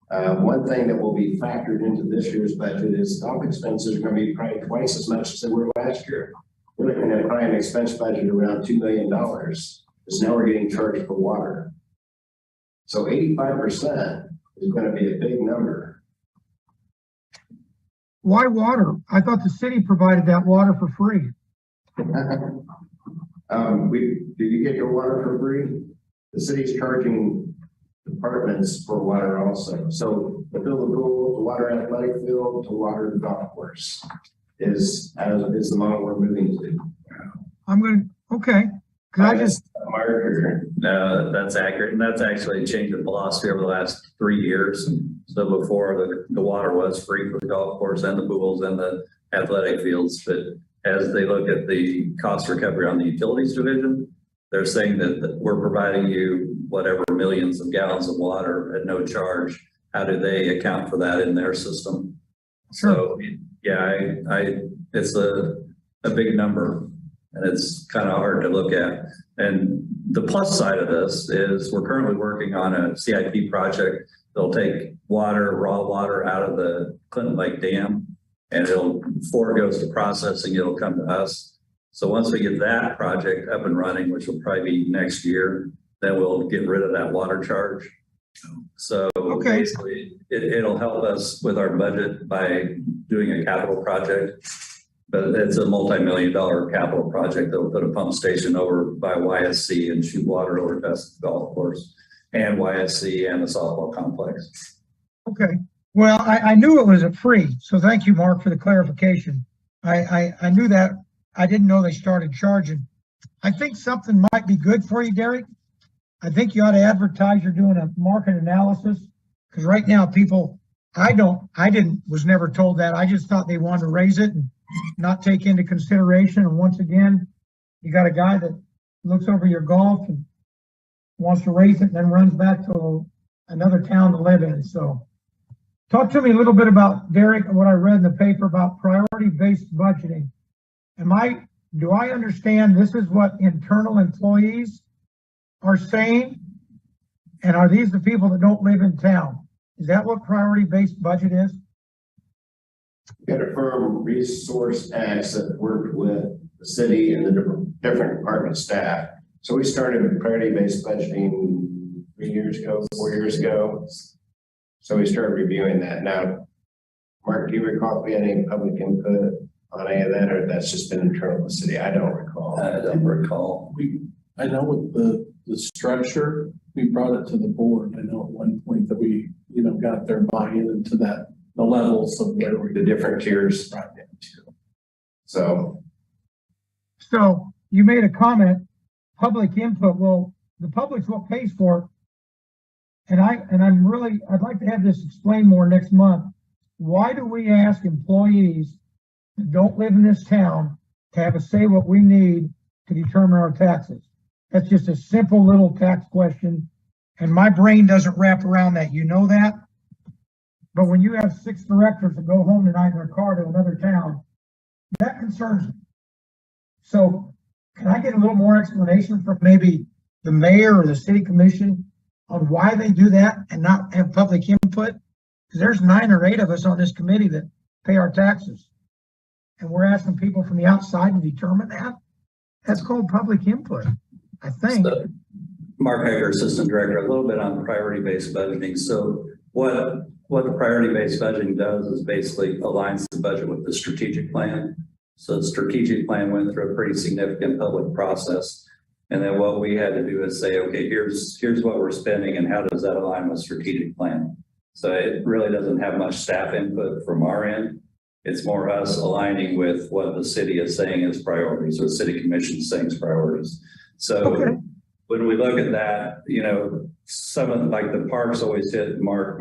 Speaker 5: One thing that will be factored into this year's budget is golf expenses are going to be probably twice as much as they were last year. We're looking at probably an expense budget around $2 million, because now we're getting charged for water. So 85% is going to be a big number.
Speaker 8: Why water? I thought the city provided that water for free.
Speaker 5: Did you get your water for free? The city's charging departments for water also. So the fill the pool, the water athletic field, to water the golf course is the model we're moving to.
Speaker 8: Okay. Cause I just,
Speaker 5: Marker.
Speaker 6: No, that's accurate. And that's actually a change in philosophy over the last 3 years. So before the water was free for the golf course and the pools and the athletic fields, but as they look at the cost recovery on the utilities division, they're saying that we're providing you whatever millions of gallons of water at no charge. How do they account for that in their system?
Speaker 8: Sure.
Speaker 6: So yeah, it's a big number and it's kind of hard to look at. And the plus side of this is we're currently working on a CIP project. They'll take raw water out of the Clinton Lake Dam, and before it goes to processing, it'll come to us. So once we get that project up and running, which will probably be next year, then we'll get rid of that water charge. So basically it'll help us with our budget by doing a capital project, but it's a multi-million-dollar capital project that will put a pump station over by YSC and shoot water over past the golf course and YSC and the softball complex.
Speaker 8: okay. Well, I knew it was a free, so thank you, Mark, for the clarification. I knew that. I didn't know they started charging. I think something might be good for you, Derek. I think you ought to advertise you're doing a market analysis, because right now was never told that. I just thought they wanted to raise it and not take into consideration. And once again, you got a guy that looks over your golf and wants to raise it and then runs back to another town to live in. So talk to me a little bit about, Derek, what I read in the paper about priority-based budgeting. Do I understand this is what internal employees are saying? And are these the people that don't live in town? Is that what priority-based budget is?
Speaker 5: We got a firm, Resource X, that worked with the city and the different department staff. So we started with priority-based budgeting 4 years ago. So we started reviewing that. Now, Mark, do you recall if we had any public input on any of that, or that's just been internal to the city? I don't recall.
Speaker 6: I don't recall.
Speaker 1: I know with the structure, we brought it to the board. I know at one point that we, got their buy-in into the levels of where
Speaker 5: The different tiers.
Speaker 1: brought down to.
Speaker 5: So
Speaker 8: you made a comment, public input. Well, the public's what pays for it. And I'd like to have this explained more next month. Why do we ask employees that don't live in this town to have a say what we need to determine our taxes? That's just a simple little tax question. And my brain doesn't wrap around that. You know that? But when you have 6 directors that go home tonight in their car to another town, that concerns me. So can I get a little more explanation from maybe the mayor or the city commission on why they do that and not have public input? Because there's 9 or 8 of us on this committee that pay our taxes. And we're asking people from the outside to determine that. That's called public input, I think.
Speaker 6: So Mark Hager, Assistant Director, a little bit on priority-based budgeting. So what the priority-based budgeting does is basically aligns the budget with the strategic plan. So the strategic plan went through a pretty significant public process. And then what we had to do is say, okay, here's what we're spending and how does that align with strategic plan? So it really doesn't have much staff input from our end. It's more us aligning with what the city is saying is priorities, or the city commission is saying is priorities. So when we look at that, you know, some of like the parks always hit mark.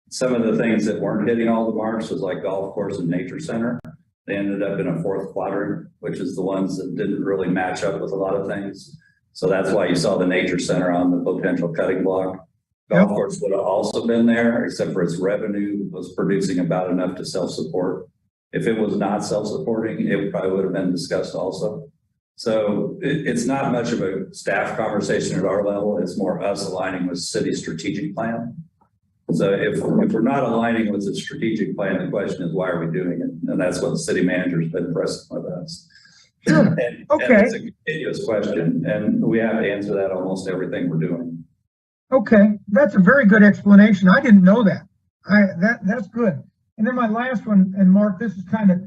Speaker 6: Some of the things that weren't hitting all the marks was like golf course and nature center. They ended up in a fourth quadrant, which is the ones that didn't really match up with a lot of things. So that's why you saw the nature center on the potential cutting block. Golf course would have also been there, except for its revenue was producing about enough to self-support. If it was not self-supporting, it probably would have been discussed also. So it's not much of a staff conversation at our level. It's more us aligning with city strategic plan. So if we're not aligning with the strategic plan, the question is, why are we doing it? And that's what the city manager's been pressing with us. And it's a continuous question, and we have to answer that almost everything we're doing.
Speaker 8: Okay, that's a very good explanation. I didn't know that. That's good. And then my last one, and Mark, this is kind of,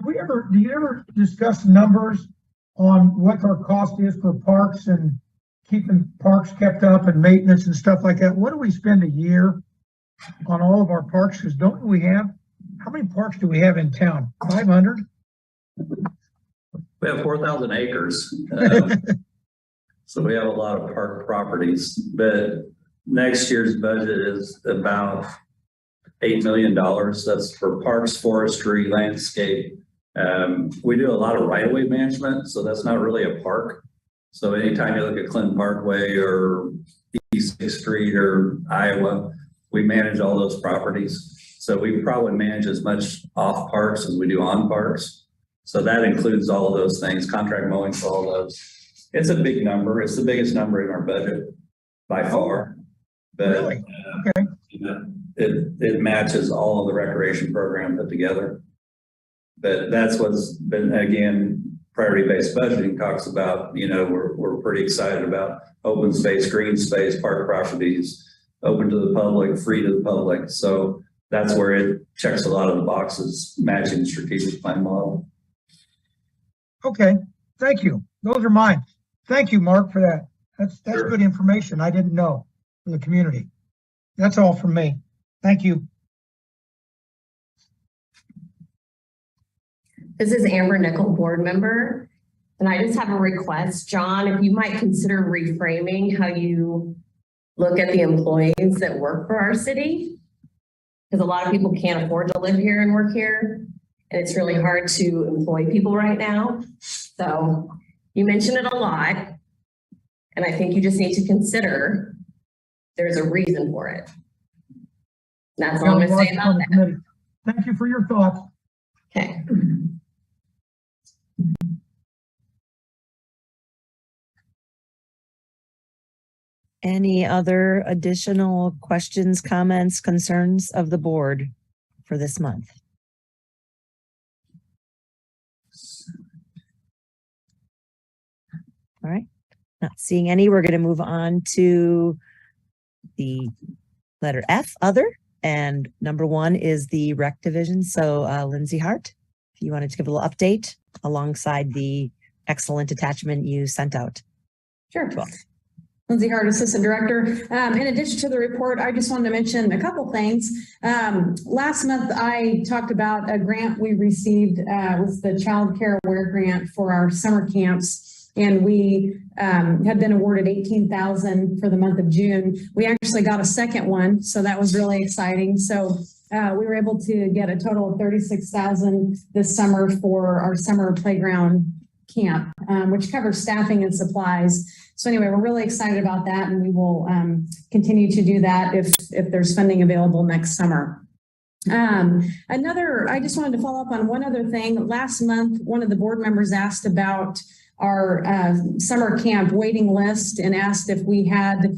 Speaker 8: do you ever discuss numbers on what our cost is for parks and keeping parks kept up and maintenance and stuff like that? What do we spend a year on all of our parks? Because don't we have, how many parks do we have in town? 500?
Speaker 6: We have 4,000 acres. So we have a lot of park properties, but next year's budget is about $8 million. That's for parks, forestry, landscape. We do a lot of right-of-way management, so that's not really a park. So anytime you look at Clinton Parkway or East 6th Street or Iowa, we manage all those properties. So we probably manage as much off parks as we do on parks. So that includes all of those things, contract mowing for all those. It's a big number. It's the biggest number in our budget by far. But
Speaker 8: really? Okay.
Speaker 6: It matches all of the recreation program put together. But that's what's been, again, priority-based budgeting talks about, you know, we're pretty excited about open space, green space, park properties, open to the public, free to the public. So that's where it checks a lot of the boxes, matching the strategic plan model.
Speaker 8: Okay, thank you. Those are mine. Thank you, Mark, for that. That's sure. Good information I didn't know for the community. That's all from me. Thank you.
Speaker 3: This is Amber Nickel, board member, and I just have a request. John, if you might consider reframing how you look at the employees that work for our city, because a lot of people can't afford to live here and work here, and it's really hard to employ people right now. So you mentioned it a lot, and I think you just need to consider there's a reason for it. And that's all I'm going to say about that.
Speaker 8: Thank you for your thoughts.
Speaker 3: Okay.
Speaker 2: Any other additional questions, comments, concerns of the board for this month? All right, not seeing any. We're going to move on to the letter F, other, and number 1 is the rec division. So Lindsay Hart, if you wanted to give a little update alongside the excellent attachment you sent out.
Speaker 10: Sure. Lindsay Hart, Assistant Director. In addition to the report, I just wanted to mention a couple things. Last month, I talked about a grant we received with the Child Care Aware Grant for our summer camps. And we had been awarded $18,000 for the month of June. We actually got a second one, so that was really exciting. So we were able to get a total of $36,000 this summer for our summer playground camp, which covers staffing and supplies. So anyway, we're really excited about that, and we will continue to do that if there's funding available next summer. I just wanted to follow up on one other thing. Last month, one of the board members asked about our summer camp waiting list and asked if we had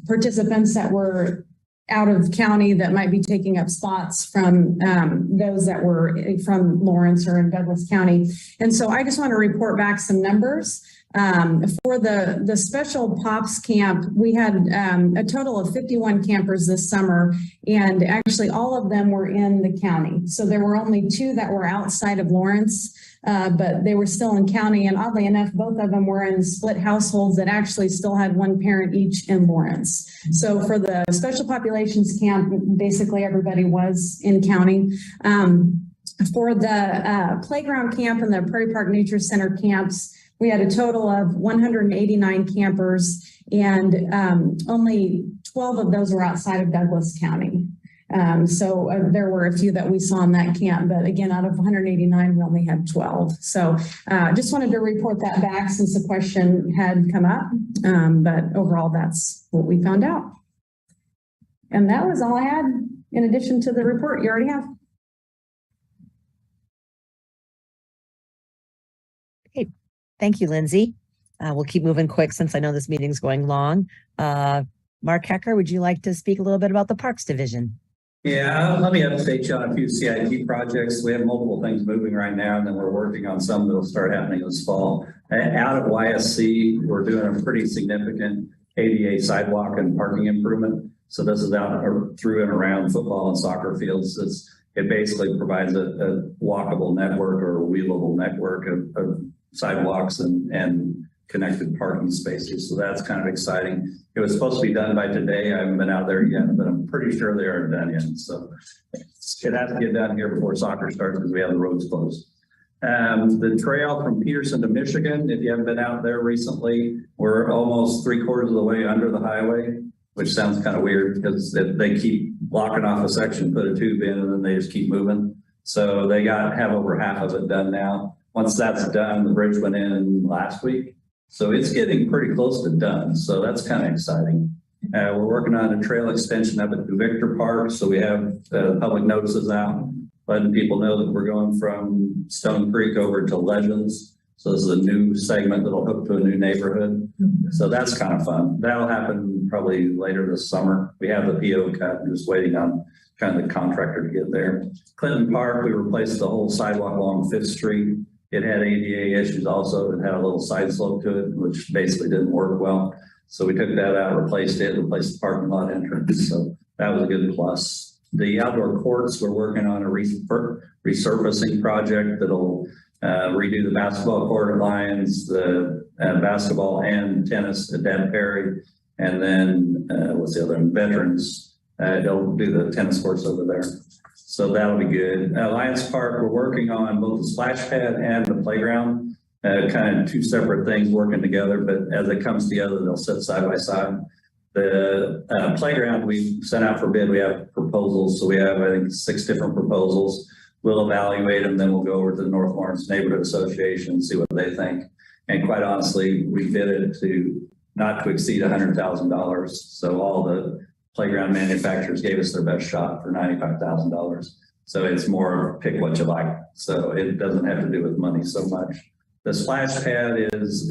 Speaker 10: participants that were out of county that might be taking up spots from those that were from Lawrence or in Douglas County. And so I just want to report back some numbers. For the special POPs camp, we had a total of 51 campers this summer, and actually all of them were in the county. So there were only 2 that were outside of Lawrence, but they were still in county. And oddly enough, both of them were in split households that actually still had 1 parent each in Lawrence. So for the special populations camp, basically everybody was in county. For the playground camp and the Prairie Park Nature Center camps, we had a total of 189 campers, and only 12 of those were outside of Douglas County. So there were a few that we saw in that camp, but again, out of 189, we only had 12. So just wanted to report that back since the question had come up, but overall, that's what we found out. And that was all I had in addition to the report you already have.
Speaker 2: Thank you, Lindsay. We'll keep moving quick since I know this meeting's going long. Mark Hecker, would you like to speak a little bit about the Parks Division?
Speaker 6: Yeah, let me update you on a few CIP projects. We have multiple things moving right now, and then we're working on some that'll start happening this fall. Out of YSC, we're doing a pretty significant ADA sidewalk and parking improvement. So this is out through and around football and soccer fields. It basically provides a walkable network or a wheelable network of sidewalks and connected parking spaces. So that's kind of exciting. It was supposed to be done by today. I haven't been out there yet, but I'm pretty sure they aren't done yet. So it has to get done here before soccer starts because we have the roads closed. The trail from Peterson to Michigan, if you haven't been out there recently, we're almost 3/4 of the way under the highway, which sounds kind of weird because they keep blocking off a section, put a tube in, and then they just keep moving. So they have over half of it done now. Once that's done, the bridge went in last week. So it's getting pretty close to done. So that's kind of exciting. We're working on a trail extension up at the Victor Park. So we have public notices out, letting people know that we're going from Stone Creek over to Legends. So this is a new segment that'll hook to a new neighborhood. So that's kind of fun. That'll happen probably later this summer. We have the PO cut, just waiting on kind of the contractor to get there. Clinton Park, we replaced the whole sidewalk along 5th Street. It had ADA issues also. It had a little side slope to it, which basically didn't work well. So we took that out, replaced the parking lot entrance. So that was a good plus. The outdoor courts, we're working on a resurfacing project that'll redo the basketball court at Lions, the basketball and tennis at Dan Perry, and then what's the other one? Veterans. They'll do the tennis courts over there. So that'll be good. Lions Park, we're working on both the splash pad and the playground, kind of 2 separate things working together, but as it comes together, they'll sit side by side. The playground we sent out for bid, we have proposals. So we have, I think, 6 different proposals. We'll evaluate them, then we'll go over to the North Lawrence Neighborhood Association and see what they think. And quite honestly, we bid it to not to exceed $100,000. So all the playground manufacturers gave us their best shot for $95,000. So it's more pick what you like. So it doesn't have to do with money so much. The splash pad is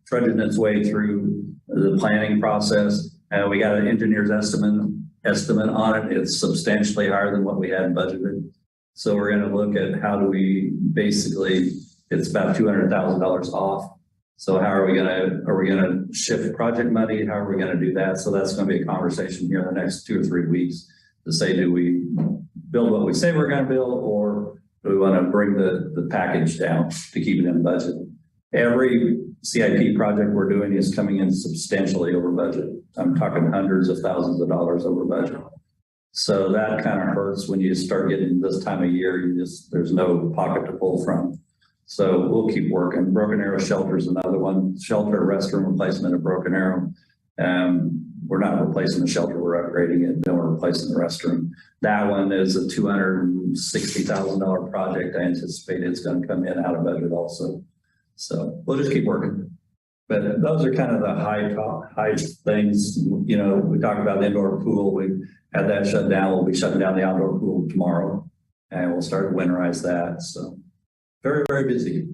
Speaker 6: trudging its way through the planning process. We got an engineer's estimate on it. It's substantially higher than what we had budgeted. So we're going to look at how do we basically, it's about $200,000 off. So how are we going to shift project money? How are we going to do that? So that's going to be a conversation here in the next 2 or 3 weeks to say, do we build what we say we're going to build, or do we want to bring the package down to keep it in budget? Every CIP project we're doing is coming in substantially over budget. I'm talking hundreds of thousands of dollars over budget. So that kind of hurts when you start getting this time of year, there's no pocket to pull from. So we'll keep working. Broken Arrow Shelter is another one. Shelter, restroom replacement of Broken Arrow. We're not replacing the shelter, we're upgrading it, then we're replacing the restroom. That one is a $260,000 project. I anticipate it's going to come in out of budget also. So we'll just keep working. But those are kind of the high things. You know, we talked about the indoor pool. We had that shut down. We'll be shutting down the outdoor pool tomorrow, and we'll start to winterize that. So very, very busy.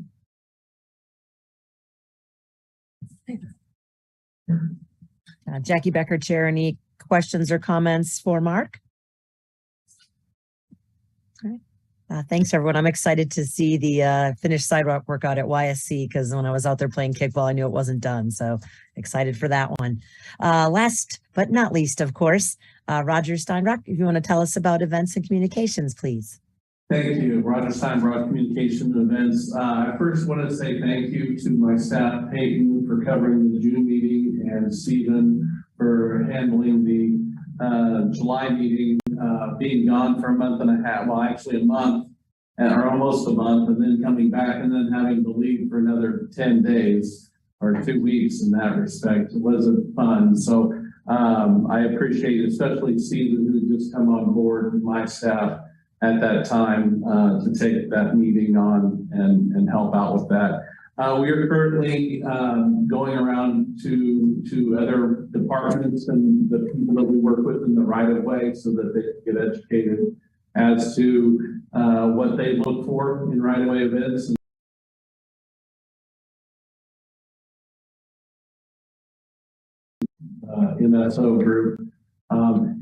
Speaker 2: Jackie Becker, Chair, any questions or comments for Mark? All right. Thanks, everyone. I'm excited to see the finished sidewalk workout at YSC because when I was out there playing kickball, I knew it wasn't done. So excited for that one. Last but not least, of course, Roger Steinbrock, if you want to tell us about events and communications, please.
Speaker 1: Thank you, Roger Steinbrock, Communication and Events. I first want to say thank you to my staff, Peyton, for covering the June meeting, and Stephen for handling the July meeting, being gone for a month and a half, well, actually a month, or almost a month, and then coming back and then having to leave for another 10 days or 2 weeks in that respect. It wasn't fun. So I appreciate it, especially Stephen, who just come on board with my staff at that time to take that meeting on and help out with that. We are currently going around to other departments and the people that we work with in the right of way so that they can get educated as to what they look for in right of way events. MSO group.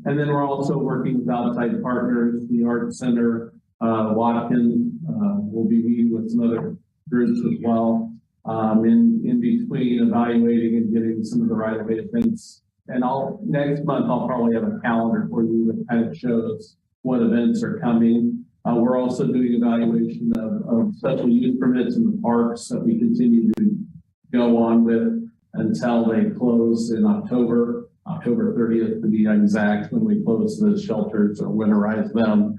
Speaker 1: And then we're also working with outside partners, the Art Center, Watkins, we'll be meeting with some other groups as well, in between evaluating and getting some of the right of way things. And next month, I'll probably have a calendar for you that kind of shows what events are coming. We're also doing evaluation of special use permits in the parks that we continue to go on with until they close in October 30th to be exact, when we close the shelters or winterize them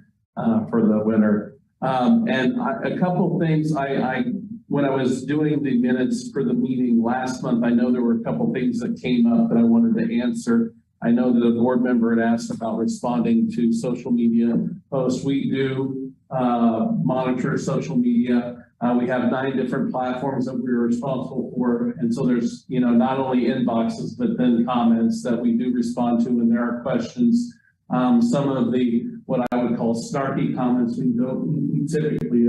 Speaker 1: for the winter. And a couple things when I was doing the minutes for the meeting last month, I know there were a couple things that came up that I wanted to answer. I know that a board member had asked about responding to social media posts. We do monitor social media. We have 9 different platforms that we're responsible for. And so there's, not only inboxes, but then comments that we do respond to when there are questions. Some of what I would call snarky comments, we typically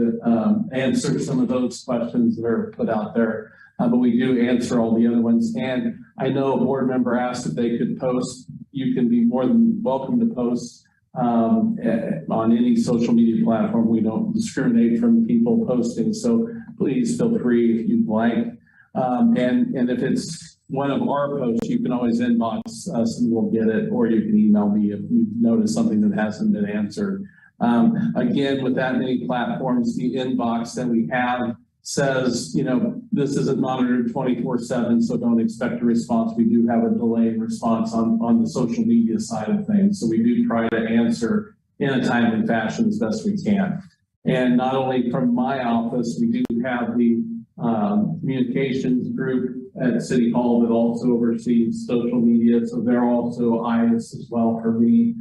Speaker 1: answer some of those questions that are put out there, but we do answer all the other ones. And I know a board member asked if they could post. You can be more than welcome to post on any social media platform. We don't discriminate from people posting, so please feel free if you'd like. And if it's one of our posts, you can always inbox us and we'll get it, or you can email me if you notice something that hasn't been answered. Again, with that many platforms, the inbox that we have says, this isn't monitored 24/7, so don't expect a response. We do have a delayed response on the social media side of things. So we do try to answer in a timely fashion as best we can. And not only from my office, we do have the communications group at City Hall that also oversees social media. So they're also eyes as well for me.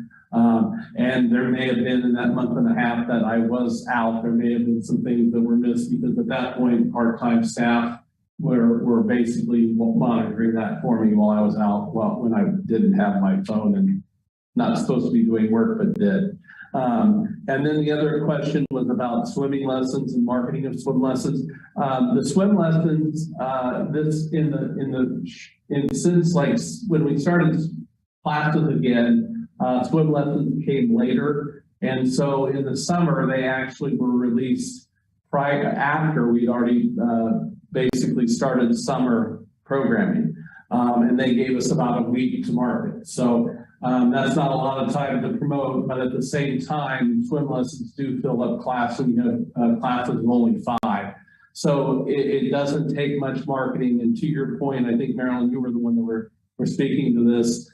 Speaker 1: And there may have been in that month and a half that I was out, there may have been some things that were missed because at that point, part-time staff were basically monitoring that for me while I was out, when I didn't have my phone and not supposed to be doing work, but did. And then the other question was about swimming lessons and marketing of swim lessons. The swim lessons, since like when we started classes again, swim lessons came later. And so in the summer, they actually were released after we'd already basically started summer programming. And they gave us about a week to market. So that's not a lot of time to promote, but at the same time, swim lessons do fill up class, and you have classes of only 5. So it doesn't take much marketing. And to your point, I think, Marilyn, you were the one that were speaking to this.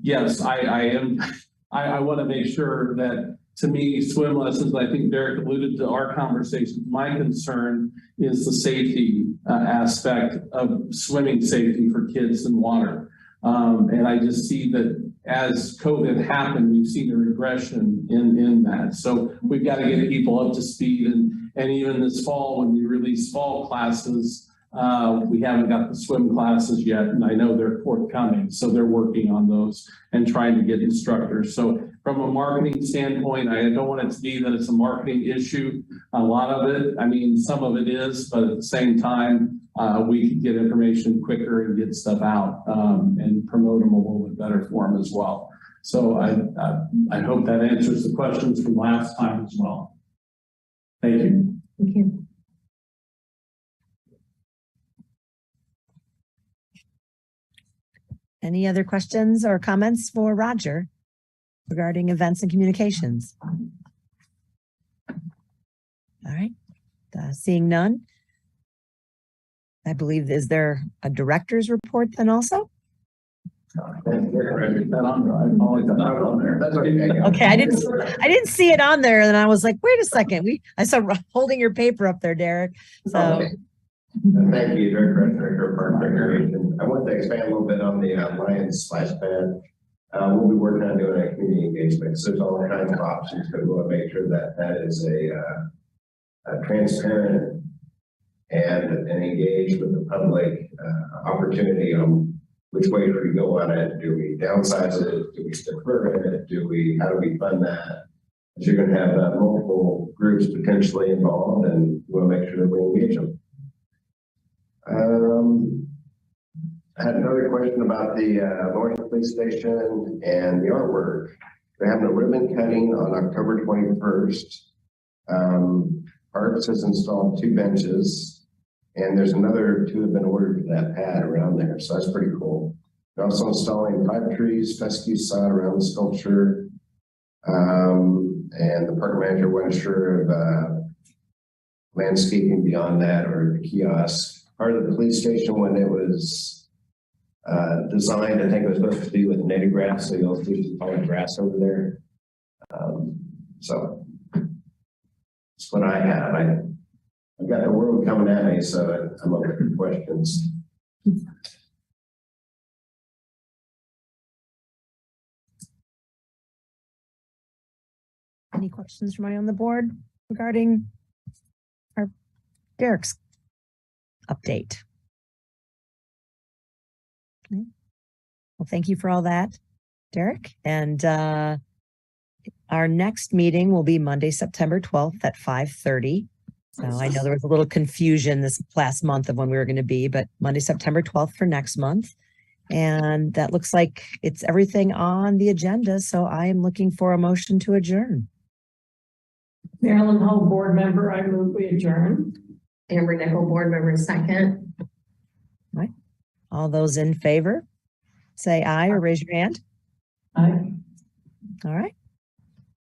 Speaker 1: Yes, I want to make sure that, to me, swim lessons, I think Derek alluded to our conversation. My concern is the safety aspect of swimming safety for kids in water. And I just see that as COVID happened, we've seen a regression in that. So we've got to get people up to speed. And even this fall, when we release fall classes, we haven't got the swim classes yet, and I know they're forthcoming. So they're working on those and trying to get instructors. So from a marketing standpoint, I don't want it to be that it's a marketing issue. A lot of it, some of it is, but at the same time, we can get information quicker and get stuff out and promote them a little bit better for them as well. So I hope that answers the questions from last time as well. Thank you.
Speaker 3: Thank you.
Speaker 2: Any other questions or comments for Roger regarding events and communications? All right, seeing none. I believe, is there a director's report then also?
Speaker 5: That's okay.
Speaker 2: Okay, I didn't see it on there, and I was like, wait a second. I saw holding your paper up there, Derek. So
Speaker 5: Okay. Thank you, Director of Park Recreation. I want to expand a little bit on the Lions splash pad. We'll be working on doing a community engagement. So there's all kinds of options, but we want to make sure that that is a transparent and engaged with the public opportunity on which way do we go on it? Do we downsize it? Do we defer it? How do we fund that? Because you're going to have multiple groups potentially involved, and we'll make sure that we engage them. I had another question about the Lawrence Police Station and the artwork. They're having a ribbon cutting on October 21st. Parks has installed 2 benches, and there's another 2 have been ordered for that pad around there. So that's pretty cool. They're also installing 5 trees, fescue sod around the sculpture. And the park manager wasn't sure of landscaping beyond that or the kiosk. Part of the police station, when it was designed, I think it was supposed to be with native grass, so you'll see some fallen grass over there. So that's what I have. I've got the world coming at me, so I'm open for questions.
Speaker 2: any questions from anyone on the board regarding our Derek's update? Okay. Well, thank you for all that, Derek. And our next meeting will be Monday, September 12th at 5:30. So I know there was a little confusion this last month of when we were going to be, but Monday, September 12th for next month. And that looks like it's everything on the agenda. So I am looking for a motion to adjourn.
Speaker 9: Marilyn Hull, board member, I move we adjourn.
Speaker 3: Amber Nickel, board member, second.
Speaker 2: Right. All those in favor, say aye or raise your hand.
Speaker 9: Aye.
Speaker 2: All right.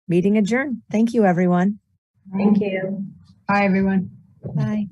Speaker 2: Meeting adjourned. Thank you, everyone.
Speaker 3: Thank you.
Speaker 10: Bye, everyone.
Speaker 2: Bye.